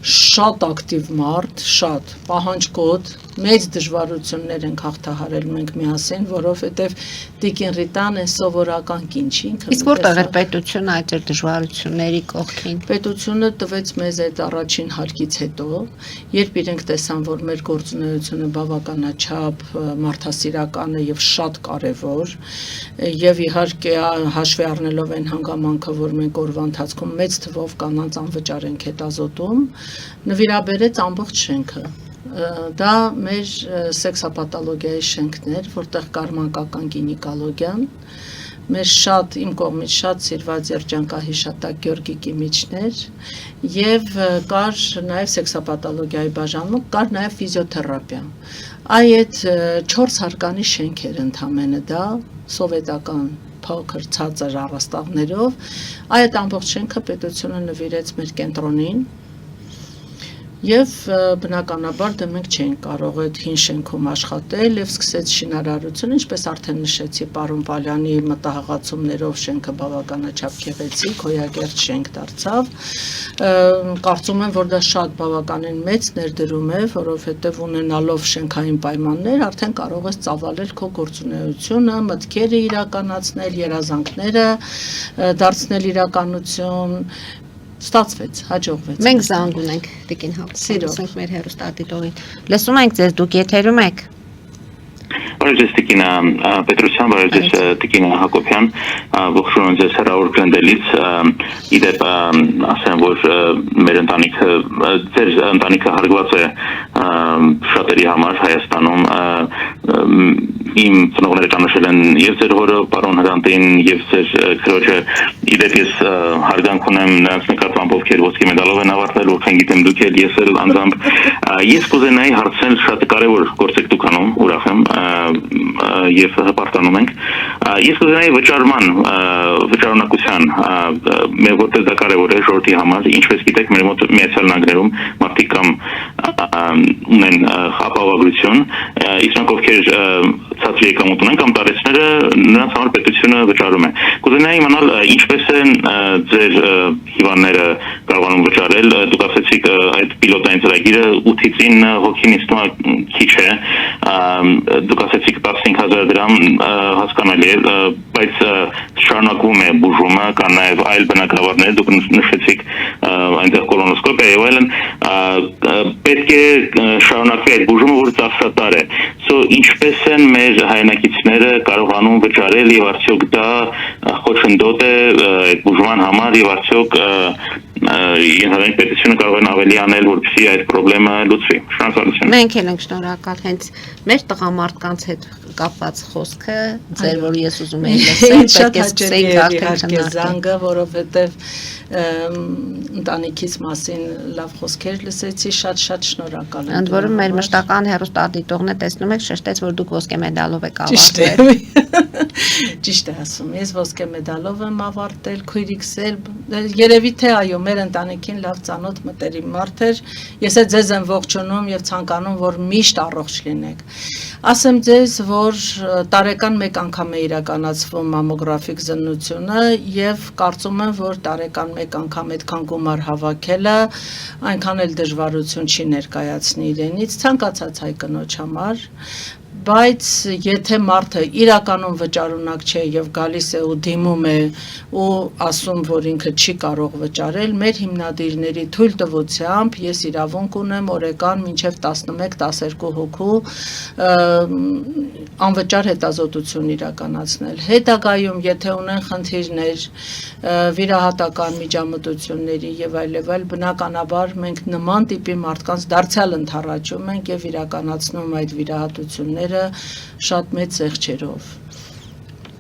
շատ ակտիվ մարդ, շատ պահանջկոտ, մեծ դժվարություններ ենք հաղթահարել մենք միասին, որովհետև Տիկին Ռիտան է սովորական կին չի ինքը։ Իսկ որտեղ էր պետությունը այդ ձեր դժվարությունների կողքին։ Պետությունը տվեց մեզ այդ առաջին հարկից հետո, երբ իրենք տեսան, որ մեր գործունեությունը բավականաչափ մարդասիրական է եւ շատ կարեւոր, եւ իհարկե հաշվի առնելով այն հանգամանքը, որ մենք օրվա ընթացքում մեծ թվով կանանց անվճար ենք հետազոտում, նվիրաբերեց ամբողջ շենքը։ Դա մեր սեքսապաթոլոգիայի շենքն էր, որտեղ կար մանկական գինեկոլոգիան, մեր իմ կողմից շատ սիրված երջանկահիշատակ Գյորգի Կիմիչներ եւ կար նաեւ սեքսապաթոլոգիայի բաժանում, կար նաեւ ֆիզիոթերապիա։ Այդ 4 հարկանի շենք էր ընդամենը դա, սովետական փոքր ցածր առաստաղներով, այդ ամբողջ շենքը պետությունը նվիրեց մեր կենտրոնին։ Եվ բնականաբար դե մենք չէինք կարող այդ հին շենքում աշխատել եւ սկսեց շինարարությունը, ինչպես արդեն նշեցի, պարոն Պալյանի մտահղացումներով շենքը բավականաչափ գեղեցիկ, հոյակերտ շենք դարձավ։ Կարծում եմ, որ դա շատ բավականին մեծ ներդրում է, որովհետեւ ունենալով շենքային պայմաններ, արդեն կարող ես ծավալել քո գործունեությունը, մտքերը իրականացնել, երազանքները դարձնել իրականություն։ Ստացվեց, հաջողվեց։ Մենք զանգ ունենք Տիկին Հակոբյան, ասենք մեր հեռուստադիտողին։ Լսում ենք ձեզ, դուք եթերում եք։ Բարև Տիկին Պետրոսյան, բարև Տիկին Հակոբյան, ողջունում ձեզ հեռավոր Գրենդելից։ Իդեպ ասեմ, որ մեր ընտանիքը, ձեր ընտանիքը հարգված է շատերի համար Հայաստանում։ Իմ ծնողները ճանաչել են եւ ձեր հորը, պարոն Հրանտին, եւ ձեր քրոջը։ Իդեպ ես հարգանք ունեմ նրանց նկատմամբ, ովքեր ոսկե մեդալով են ավարտել, որքան գիտեմ դուք էլ, ես էլ անձամբ։ Ես կուզենայի հարցնել շատ կարևոր գործ եք դուք անում, ուրախ եմ եւ հպարտանում ենք։ Ես կուզենայի վճարունակության, որտեղ դա կարևոր է ժողովրդի համար, ինչպես գիտեք, մեր մոտ Միացյալ Նահանգներում մարդիկ կամ ունեն ապահովագրություն, իսկ նրանք ովքեր ցածր եկամուտ ունեն կամ տարեցները նրանց համար պետությունը վճարում է։ Կուզենայի իմանալ ինչպես են ձեր հիվանդները կարողանում վճարել, դուք ասացիք այդ պիլոտային ծրագիրը 8-ից 9 հոգին ինձ թվում է քիչ է, դուք ասացիք 15000 դրամ հասկանալի է, բայց շարունակվում է բուժումը, կան նաև այլ բնակավարներ, դուք նշեցիք այնտեղ կոլոնոսկոպիա եւ այլն, պետք է շարունակվի այդ բուժումը, որ ծախսատար է։ Ինչպես են մեր հայրենակիցները կարողանում վճարել եւ արդյոք դա խոչընդոտ է այդ բուժման համար եւ արդյոք ենթադրենք պետությունը կարող են ավելի անել, որպեսզի այդ խնդրը լուծվի։ Շնորհակալություն։ Մենք էլ ենք շնորհակալ հենց մեր տղամարդկանց հետ կապված խոսքը, ձեր որ ես ուզում եի լսել, պետք է սկսեինք արդեն քննարկել, որովհետև ընտանիքից մասին լավ խոսքեր լսեցի, շատ շնորհակալ եմ։ Ընդ որում մեր մշտական հեռուստադիտողն է, տեսնում եք, շեշտեց, որ դուք ոսկե մեդալով եք ավարտել։ Ճիշտ է ասում, ես ոսկե մեդալով եմ ավարտել, քույրիկս էլ, երևի թե այո, մեր ընտանիքին լավ ծանոթ մտերիմ մարդ էր, ես էլ ձեզ եմ ողջունում եւ ցանկանում, որ միշտ առողջ լինեք։ Ասեմ ձեզ, որ տարեկան մեկ անգամ է իրականացվում մամոգրաֆիկ զննությունը եւ կարծում եմ, որ տարեկան մեկ անգամ այդքան գումար հավաքելը այնքան էլ դժվարություն չի ներկայացնի իրենից, ցանկացած հայ կնոջ համար, բայց եթե մարդը իրականում վճարունակ չէ եւ գալիս է ու դիմում է ու ասում, որ ինքը չի կարող վճարել, մեր հիմնադիրների թույլտվությամբ ես իրավունք ունեմ օրական մինչեւ 11-12 հոգու անվճար հետազոտություն իրականացնել։ Հետագայում, եթե ունեն խնդիրներ, վիրահատական միջամտությունների եւ այլ, բնականաբար մենք նման տիպի մարդկանց դարձյալ ընթառաջում ենք եւ իրականացնում այդ վիրահատությունները շատ մեծ զեղչերով։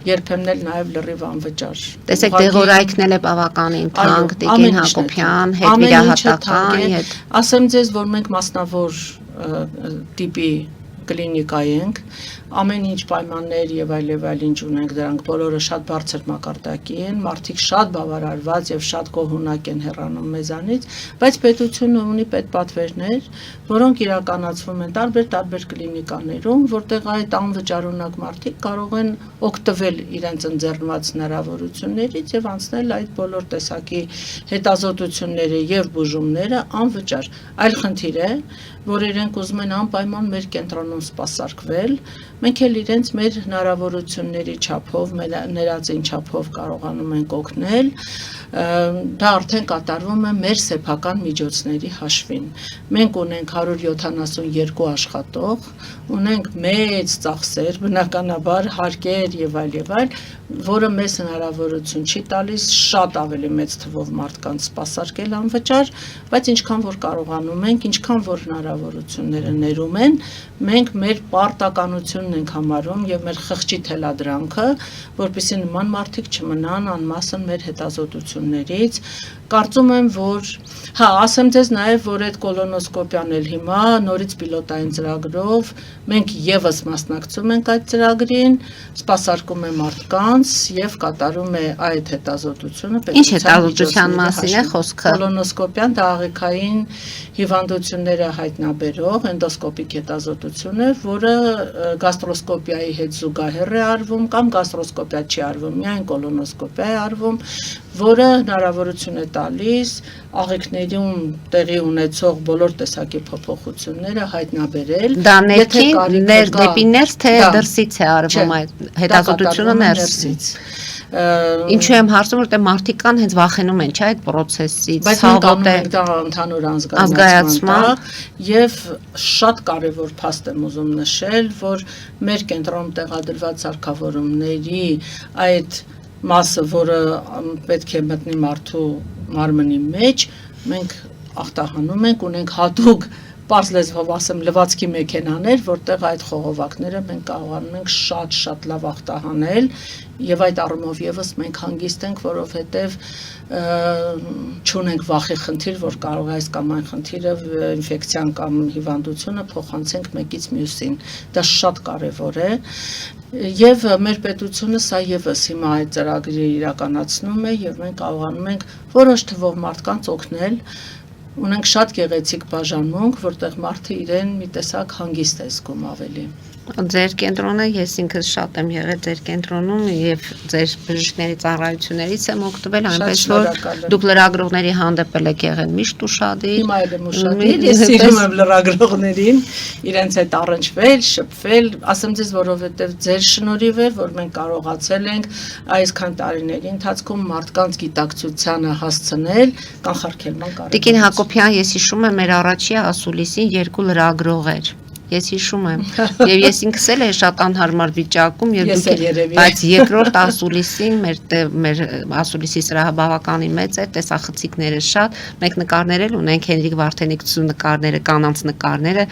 Երբեմն էլ նաև լրիվ անվճար։ Տեսեք, դեղորայքն էլ է բավականին թանկ, Տիկին Հակոբյան, հետ վիրահատական, հետ։ Ասեմ ձեզ, որ մենք մասնավոր տիպի կլինիկա ենք, ամեն ինչ պայմաններ եւ այլ ինչ ունենք, դրանք բոլորը շատ բարձր մակարդակի են, մարդիկ շատ բավարարված եւ շատ գոհունակ են հեռանում մեզանից, բայց պետությունը ունի պետպատվերներ, որոնք իրականացվում են տարբեր կլինիկաներում, որտեղ այդ անվճարունակ մարդիկ կարող են օգտվել իրենց ընձեռնված հնարավորություններից եւ անցնել այդ բոլոր տեսակի հետազոտությունները եւ բուժումները անվճար։ Այլ խնդիր է, որ իրենք ուզում են անպայման մեր կենտրոնում սպասարկվել, մենք էլ իրենց մեր հնարավորությունների չափով, ներածին չափով կարողանում ենք օգնել, դա արդեն կատարվում է մեր սեփական միջոցների հաշվին։ Մենք ունենք 172 աշխատող, ունենք մեծ ծախսեր, բնականաբար հարկեր եւ այլ, որը մեզ հնարավորություն չի տալիս շատ ավելի մեծ թվով մարդկանց սպասարկել անվճար, բայց ինչքան որ կարողանում ենք, ինչքան որ հնարավորությունները ներում են, մենք մեր պարտականությունն ենք համարում եւ մեր խղճի թելադրանքը, որպեսզի նման մարդիկ չմնան անմասն մեր հետազոտություններից։ Կարծում եմ, որ ասեմ ձեզ նաև, որ այդ կոլոնոսկոպիան էլ հիմա նորից պիլոտային ծրագրով մենք եւս մասնակցում ենք այդ ծրագրին, սպասարկում է մարդկանց եւ կատարում է այդ հետազոտությունը։ Ինչ հետազոտության մասին է խոսքը։ Կոլոնոսկոպիան դա աղիքային հիվանդությունները հայտնաբերող էնդոսկոպիկ հետազոտություն է, որը գաստրոսկոպիայի հետ զուգահեռ է արվում կամ գաստրոսկոպիա չի արվում, միայն կոլոնոսկոպիա է արվում, որը հնարավորություն է տալիս աղիքներում տեղի ունեցող բոլոր տեսակի փոփոխությունները հայտնաբերել։ Դա ներքին դեպի ներս թե դրսից է արվում այդ հետազոտությունը ներսից։ Ինչու եմ հարցում, որտեղ մարդիկ կան հենց վախենում են, չէ՞, այդ process-ից, ցավոտ է դա ընդհանուր ազգայնացման եւ շատ կարեւոր փաստ եմ ուզում նշել, որ մեր կենտրոնում տեղադրված սարքավորումների այդ մասը, որը պետք է մտնի մարդու մարմնի մեջ, մենք ախտահանում ենք, ունենք հատուկ պարզ լեզվով ասեմ լվացքի մեքենաներ, որտեղ այդ խողովակները մենք կարողանում ենք շատ լավ ախտահանել եւ այդ առումով եւս մենք հանգիստ ենք, որովհետեւ չունենք վախի խնդիր, որ կարող է այս կամ այն խնդիրը ինֆեկցիան կամ հիվանդությունը փոխանցենք մեկից մյուսին։ Դա շատ կարեւոր է։ Եվ մեր պետությունը սա եւս հիմա այդ ծրագրի իրականացնում է եւ մենք կարողանում ենք որոշ թվով մարդկանց օգնել։ Ունենք շատ գեղեցիկ բաժանմունք, որտեղ մարդը իրեն մի տեսակ հանգիստ է զգում ավելի։ Ձեր կենտրոնը ես ինքս շատ եմ եղել ձեր կենտրոնում եւ ձեր բժիշկների ծառայություններից եմ օգտվել, այնպես որ շնորհակալ եմ։ դուք լրագրողների հանդեպել եք եղել միշտ ուշադիր։ Հիմա էլ եմ ուշադիր, ես սիրում եմ լրագրողներին, իրենց հետ առնչվել, շփվել, ասեմ ձեզ, որովհետև ձեր շնորհիվ է, որ մենք կարողացել ենք այսքան տարիների ընթացքում մարդկանց գիտակցությանը հասցնել, կանխարգելման կարողացել։ Տիկին Հակոբյան, ես հիշում եմ մեր առաջի ասուլիսին 2 լրագրող էր։ Ես հիշում եմ, եւ ես ինքս էլ եմ շատ անհարմար վիճակում եւ բայց երկրորդ ասուլիսին մեր ասուլիսի սրահը բավականին մեծ է, տեսախցիկները շատ, մենք նկարներ ունենք Հենրիկ Վարդենիքցու նկարները, կանանց նկարները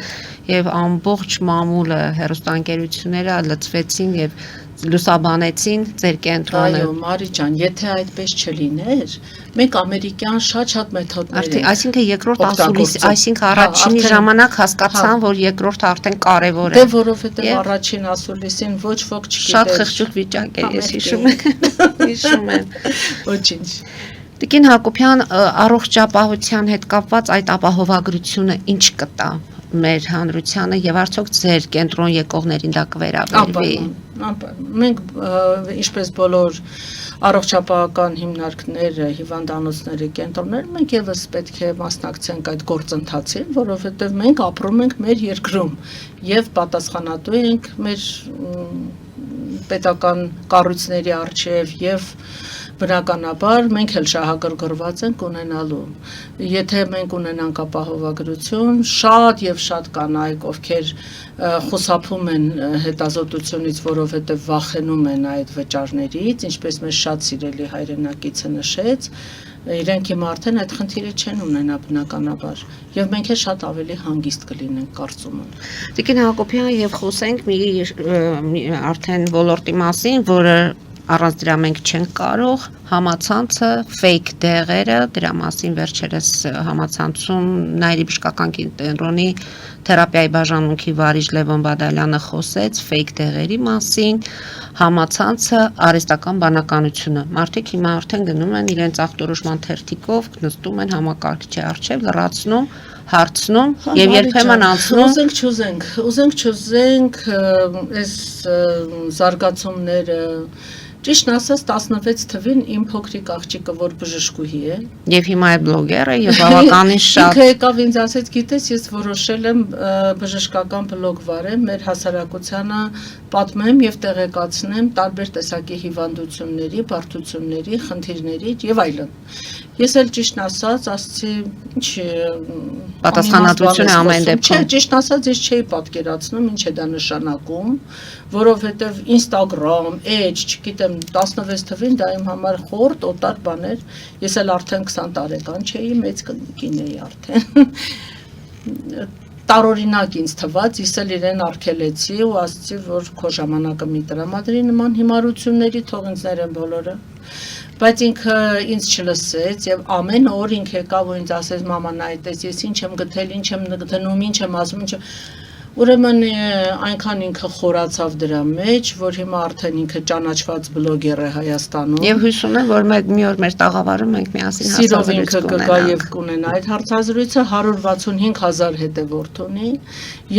եւ ամբողջ մամուլը հերոստանգերությունները լծվեցին եւ լուսաբանեցին ձեր կենտրոնը։ Այո, Մարի ջան, եթե այդպես չլիներ, մենք ամերիկյան շատ մեթոդներ ենք։ Այսինքն երկրորդ ասուլիս, այսինքն առաջինի ժամանակ հասկացան, որ երկրորդը արդեն կարևոր է։ Դե որովհետև առաջին ասուլիսին ոչ ոք չգիտեր։ Շատ խղճուկ վիճակ է, ես հիշում եմ։ Հիշում եմ։ Ոչինչ։ Տիկին Հակոբյան, առողջապահության հետ կապված այդ ապահովագրությունը ինչ կտա մեր հանրությանը եւ արդյոք ձեր կենտրոն եկողներին դա կվերաբերվի։ Մենք ինչպես բոլոր առողջապահական հիմնարկները, հիվանդանոցները, կենտրոնները, մենք եւս պետք է մասնակցենք այդ գործընթացին, որովհետեւ մենք ապրում ենք մեր երկրում եւ պատասխանատու ենք մեր պետական կառույցների առջև եւ բնականաբար մենք էլ շահագրգռված ենք ունենալու։ Եթե մենք ունենանք ապահովագրություն, շատ եւ շատ կանայք, ովքեր խուսափում են հետազոտությունից, որովհետեւ վախենում են այդ վճարներից, ինչպես մեր շատ սիրելի հայրենակիցը նշեց, իրենք հիմա արդեն այդ խնդիրը չեն ունենա բնականաբար եւ մենք էլ շատ ավելի հանգիստ կլինենք կարծում եմ։ Տիկին Հակոբյան, եւ խոսենք մի արդեն ոլորտի մասին, որը առանց դրա մենք չենք կարող, համացանցը, fake դեղերը, դրա մասին վերջերս համացանցում Նայիրի բժշկական կենտրոնի թերապիայի բաժանմունքի վարիչ Լևոն Բադալյանը խոսեց fake դեղերի մասին, համացանցը, արհեստական բանականությունը։ Մարդիկ հիմա արդեն գնում են իրենց ախտորոշման թերթիկով, նստում են համակարգչի առջև, լրացնում, հարցնում եւ երբեմն անցնում։ Ուզենք չուզենք, այս զարգացումները Ճիշտ ասած 16 թվին իմ փոքրիկ աղջիկը որ բժշկուհի է եւ հիմա է բլոգեր է եւ բավականին շատ ինքը եկավ ինձ ասեց գիտես ես որոշել եմ բժշկական բլոգ վարեմ մեր հասարակությանը պատմեմ եւ տեղեկացնեմ տարբեր տեսակի հիվանդությունների, բարդությունների, խնդիրների եւ այլն Ես էլ ճիշտ ասած, ասացի, ինչ պատասխանատվություն է ամեն դեպքում։ Չէ, ճիշտ ասած, ես չէի պատկերացնում, ինչ է դա նշանակում, որովհետև Instagram, Edge, չգիտեմ, 16 թվին դա իմ համար խորտ, օտար բան էր։ Ես էլ արդեն 20 տարեկան չէի, մեծ կին էի արդեն։ Տարօրինակ ինձ թվաց, ես էլ իրեն արգելեցի ու ասացի, որ քո ժամանակը մի տրամադրի նման հիմարությունների, թող ինձ ներեն բոլորը։ Բայց ինքը ինձ չլսեց եւ ամեն օր ինքը եկավ ու ինձ ասեց մաման այդպես ես ինչ եմ գտել, ինչ եմ դնում, ինչ եմ ասում, ինչ Ուրեմն այնքան ինքը խորացավ դրա մեջ, որ հիմա արդեն ինքը ճանաչված բլոգեր է Հայաստանում։ Եվ հույս ունեմ, որ մի օր մեր տաղավարում մենք միասին հարցազրույց կգա եւ կունենա այդ հարցազրույցը 165,000 հետևորդ ունի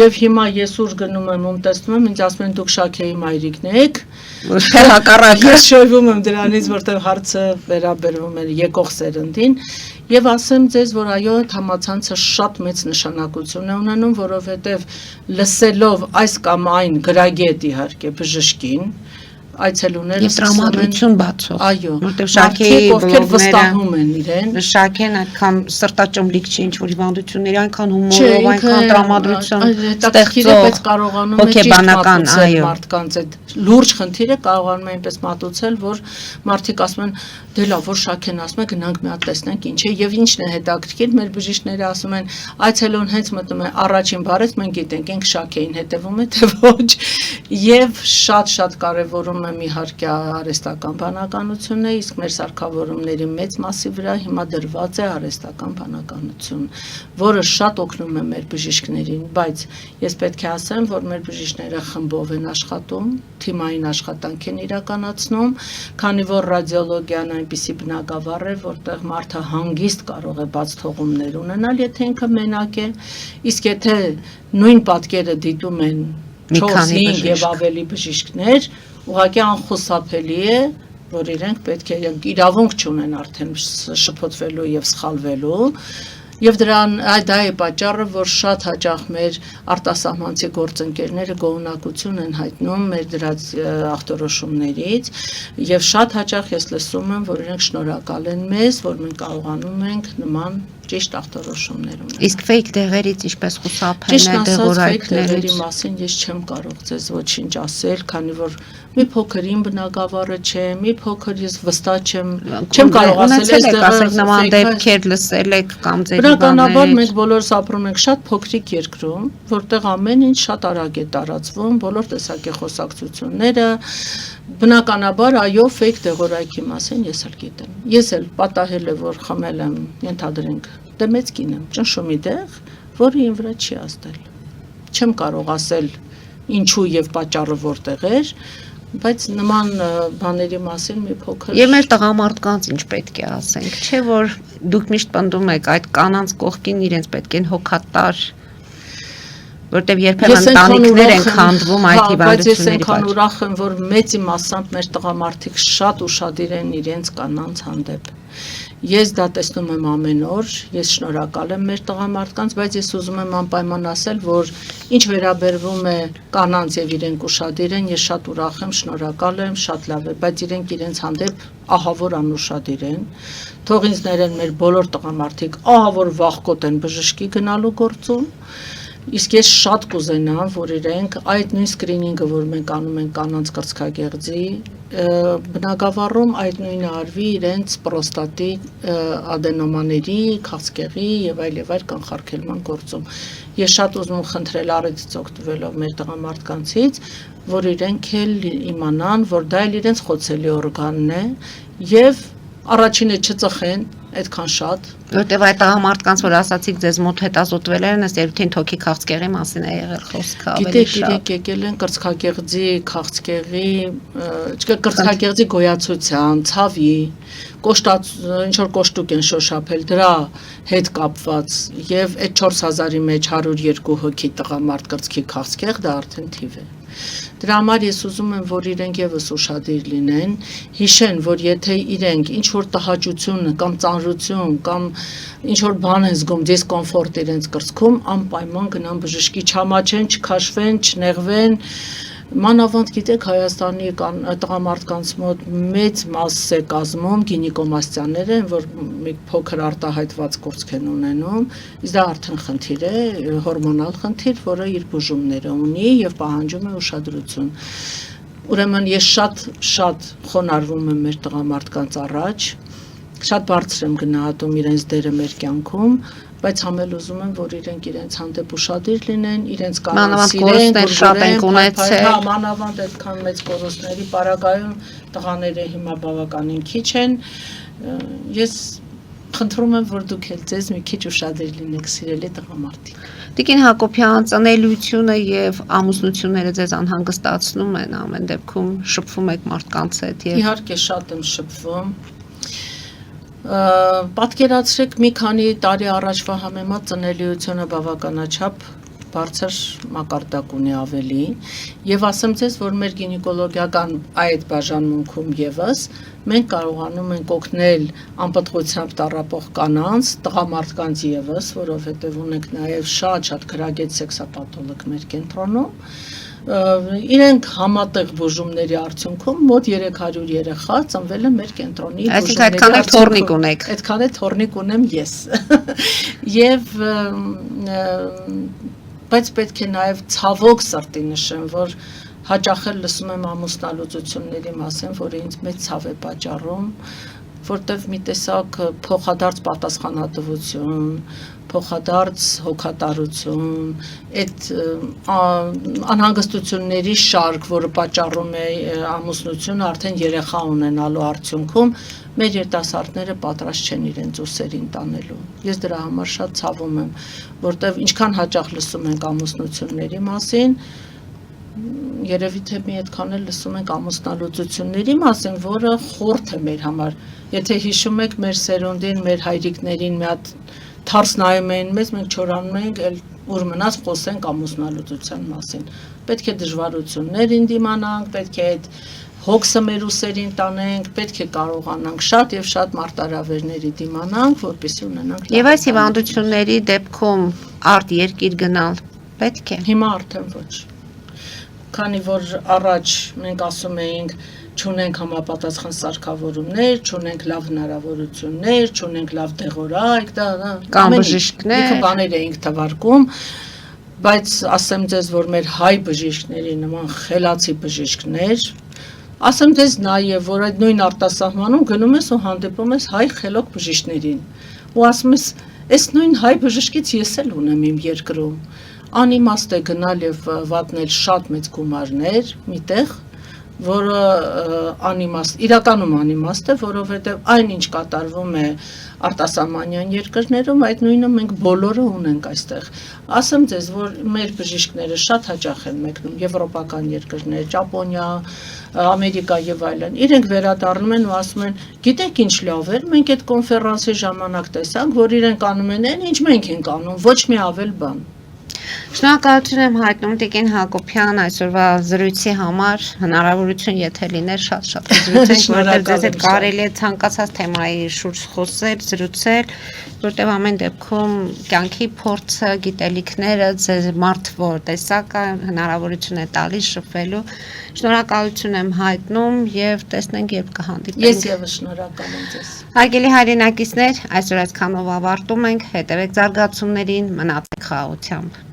եւ հիմա ես ուր գնում եմ ում տեսնում եմ ինձ ասում են դուք Շաքեի մայրիկն եք Թե հակառակը ես շոյվում եմ դրանից որտեղ հարցը վերաբերվում է եկող սերնդին Եվ ասեմ ձեզ, որ այո, համացանցը շատ մեծ նշանակություն է ունենում, որովհետև լսելով այս կամ այն գրագետ իհարկե բժշկին, այցելուները եւ տրամադրություն բացող այո որտեղ Շաքեի ովքեր վստահում են իրեն Շաքեն այդքան սրտաճմլիկ չի ինչ որ հիվանդությունների այնքան հումորով այնքան տրամադրություն ստեղծող կարողանում է հոգեբանական այո մարդկանց այդ լուրջ խնդիրը կարողանում է այնպես մատուցել որ մարդիկ ասում են դե լավ որ Շաքեն ասում է գնանք մի հատ տեսնենք ինչ է եւ ինչն է հետաքրքիր մեր բժիշկները ասում են այցելուն հենց մտնում է առաջին բառից մենք գիտենք ենք Շաքեին հետևում է թե ոչ եւ շատ կարեւորում իհարկե արհեստական բանականությունը, իսկ մեր սարքավորումների մեծ մասի վրա հիմա դրված է արհեստական բանականություն, որը շատ օգնում է մեր բժիշկներին, բայց ես պետք է ասեմ, որ մեր բժիշկները խմբով են աշխատում, թիմային աշխատանք են իրականացնում, քանի որ ռադիոլոգիան այնպիսի բնագավառ է, որտեղ մարդը հանգիստ կարող է բաց թողումներ ունենալ, եթե ինքը մենակ է, իսկ եթե նույն պատկերը դիտում են Մի քանի 4-5 բժիշկ։ եւ ավելի բժիշկներ, ուղղակի անխուսափելի է, որ իրենք պետք է իրավունք չունեն արդեն շփոթվելու եւ սխալվելու։ Եվ դրան դա է պատճառը, որ շատ հաճախ մեր արտասահմանցի գործընկերները գոհունակություն են հայտնում մեր դրած ախտորոշումներից եւ շատ հաճախ ես լսում եմ, որ իրենք շնորհակալ են մեզ, որ մենք կարողանում ենք նման ճիշտ ախտորոշումներ ունենալ։ Իսկ fake դեղերից ինչպես խուսափել Ճիշտ է ասած, fake դեղերի դեղորայքներից։ մասին ես չեմ կարող ձեզ ոչինչ ասել, քանի որ մի փոքր իմ բնակավարը չէ, մի փոքր ես վստահ չեմ կարող ասել Ունեցել եք, ասենք նման դեպքեր լսել եք կամ ձեր Բնականաբար մենք բոլորս ապրում ենք շատ փոքրիկ երկրում, որտեղ ամեն ինչ շատ արագ է տարածվում, բոլոր տեսակի խոսակցությունները, բնականաբար այո, fake դեղորայքի մասին ես էլ գիտեմ։ Ես էլ պատահել է, որ խմել եմ, ենթադրենք, դե մեծ կին եմ, ճնշումի դեղ, որը իմ վրա չի ազդել։ Չեմ կարող ասել ինչու եւ պատճառը որտեղ էր, բայց նման բաների մասին մի փոքր Եվ մեր տղամարդկանց ինչ պետք է ասենք, չէ՞ որ դուք միշտ պնդում եք այդ կանանց կողքին իրենց պետք են հոգատար, որտեղ երբեմն ընտանիքներ են քանդվում այդ բայց ես հիվանդությունների այնքան պատճառով։ ուրախ եմ, որ մեծի մասամբ մեր տղամարդիկ շատ ուշադիր են իրենց կանանց հանդեպ։ Ես դա տեսնում եմ ամեն օր, ես շնորհակալ եմ մեր տղամարդկանց, բայց ես ուզում եմ անպայման ասել, որ ինչ վերաբերվում է կանանց եւ իրենք ուշադիր են, ես շատ ուրախ եմ, շնորհակալ եմ, շատ լավ է, բայց իրենք իրենց հանդեպ ահավոր անուշադիր են։ Թող ինձ ներեն մեր բոլոր տղամարդիկ ահավոր վախկոտ են բժշկի գնալու գործում։ Իսկ ես շատ կուզենամ, որ իրենք այդ նույն սկրինինգը, որ մենք անում ենք կանանց կրծքագեղձի բնակավարում, այդ նույնը արվի իրենց պրոստատի ադենոմաների, քաղցկեղի եւ այլ կանխարգելման գործում։ Ես շատ ուզում եմ խնդրել առիթից օգտվելով մեր տղամարդկանցից, որ իրենք էլ իմանան, որ դա էլ իրենց խոցելի օրգանն է եւ առաջինը չծխեն այդքան շատ, Որտեւ այդ տղամարդկանց, որ ասացիք ձեզ մոտ հետազոտվել են, ըստ երևույթին թոքի քաղցկեղի մասին է եղել խոսքը ավելի գիտեք, շատ։ իրենք եկել են կրծքագեղձի, քաղցկեղի, կրծքագեղձի գոյացության, ցավի, ինչ որ կոշտուկ են շոշափել, դրա հետ կապված եւ այդ 4000-ի մեջ 102 հոգի տղամարդ կրծքի քաղցկեղ, դա արդեն թիվ է։ Դրա համար ես ուզում եմ, որ իրենք եւս ուշադիր լինեն, հիշեն, որ եթե իրենք ինչ որ տհաճություն կամ ծանրություն կամ ինչ որ բան են զգում, դիսկոմֆորտ իրենց կրծքում, անպայման գնան բժշկի, չամաչեն, չքաշվեն, չնեղվեն։ Մանավանդ գիտեք Հայաստանի տղամարդկանց մոտ մեծ մաս է կազմում գինեկոմաստիաներ են, որ մի փոքր արտահայտված կուրծք են ունենում, իսկ դա արդեն խնդիր է, հորմոնալ խնդիր, որը իր բուժումները ունի եւ պահանջում է ուշադրություն։ Ուրեմն ես շատ խոնարհվում եմ մեր տղամարդկանց առաջ, շատ բարձր եմ գնահատում իրենց դերը մեր կյանքում, բայց համել ուզում եմ, որ իրենք իրենց հանդեպ ուշադիր լինեն, իրենց կանանց սիրեն, շատ ենք ունեցել։ Մանավանդ այդքան մեծ կորուստների պարագայում տղաները հիմա բավականին քիչ են։ Ես խնդրում եմ, որ դուք էլ ձեզ մի քիչ ուշադիր լինեք, սիրելի տղամարդիկ։ Տիկին Հակոբյան, ծնելիությունը եւ ամուսնությունները ձեզ անհանգստացնում են ամեն դեպքում, շփվում եք մարդկանց հետ եւ Իհարկե շատ եմ շփվում։ Պատկերացրեք մի քանի տարի առաջվա համեմատ ծնելիությունը բավականաչափ բարձր մակարդակ ունի ավելի եւ ասեմ ձեզ, որ մեր գինեկոլոգիական այդ բաժանմունքում եւս մենք կարողանում ենք օգնել անպտղությամբ տառապող կանանց, տղամարդկանց եւս, որովհետեւ ունենք նաեւ շատ գրագետ սեքսապաթոլոգ մեր կենտրոնում։ Իրենք համատեղ բուժումների արդյունքում մոտ 300 երեխա ծնվել է մեր կենտրոնի Այսինքն այդքան էլ թորնիկ ունեք։ Այդքան էլ թորնիկ ունեմ ես։ Եվ բայց պետք է նաև ցավոք սրտի նշեմ, որ հաճախ էլ լսում եմ ամուսնալուծությունների մասին, որը ինձ մեծ ցավ է պատճառում, որտեվ մի տեսակ փոխադարձ պատասխանատվություն, փոխադարձ հոգատարություն, այդ անհանգստությունների շարք, որը պատճառում է ամուսնությունը արդեն երեխա ունենալու արդյունքում, մեր երիտասարդները պատրաստ չեն իրենց ուսերին տանելու։ Ես դրա համար շատ ցավում եմ, որտեվ ինչքան հաճախ լսում ենք ամուսնությունների մասին, երևի թե մի այդքան էլ լսում ենք ամուսնալուծությունների մասին, որը խորթ է մեր համար։ Եթե հիշում եք մեր սերունդին, մեր հայրիկներին մի հատ թարս նայում էին մեզ, մենք չորանում ենք, ուր մնաց խոսենք ամուսնալուծության մասին։ պետք է դժվարություններին դիմանանք, պետք է այդ հոգսը մեր ուսերին տանենք, պետք է կարողանանք շատ եւ շատ մարտահրավերների դիմանանք, որպեսզի ունենանք Եվ այս հիվանդությունների դեպքում արդ երկիր գնալ պետք է։ Հիմա արդեն ոչ։ Քանի որ առաջ մենք ասում էինք չունենք համապատասխան սարքավորումներ, չունենք լավ հնարավորություններ, չունենք լավ դեղորայք, Կամ բժիշկներ։ Լիքը բաներ էինք թվարկում, բայց ասեմ ձեզ, որ մեր հայ բժիշկների նման խելացի բժիշկներ, ասեմ ձեզ նաև, որ այդ նույն արտասահմանում գնում ես ու հանդիպում ես հայ խելոք բժիշկներին, ու ասում ես, այս նույն հայ բժշկից ես էլ ունեմ իմ երկրում, անիմաստ է գնալ եւ վատնել շատ մեծ գումարներ միտեղ, որը իրականում անիմաստ է, որովհետև այնինչ կատարվում է արտասահմանյան երկրներում, այդ նույնը մենք բոլորը ունենք այստեղ։ Ասեմ ձեզ, որ մեր բժիշկները շատ հաճախ են մեկնում եվրոպական երկրներ, Ճապոնիա, Ամերիկա եւ այլն։ Իրենք վերադառնում են ու ասում են, գիտեք ինչ լավ էր, մենք այդ կոնֆերանսի ժամանակ տեսանք, որ իրենք անում են այն, ինչ մենք ենք անում, ոչ մի ավել բան։ Շնորհակալություն եմ հայտնում Տիկին Հակոբյան այսօրվա զրույցի համար, հնարավորություն եթե լիներ շատ զրուցենք, որտեղ ձեզ հետ կարելի է ցանկացած թեմայի շուրջ խոսել, զրուցել, որտեղ ամեն դեպքում կյանքի փորձը, գիտելիքները ձեզ մարդ որ տեսակը հնարավորություն է տալիս շփվելու։ Շնորհակալություն եմ հայտնում եւ տեսնենք երբ կհանդիպենք։ Ես եւս շնորհակալ եմ ձեզ։ Հարգելի հայրենակիցներ, այսօր այսքանով ավարտում ենք, հետևեք զարգացումներին, մնացեք խաղաղությամբ։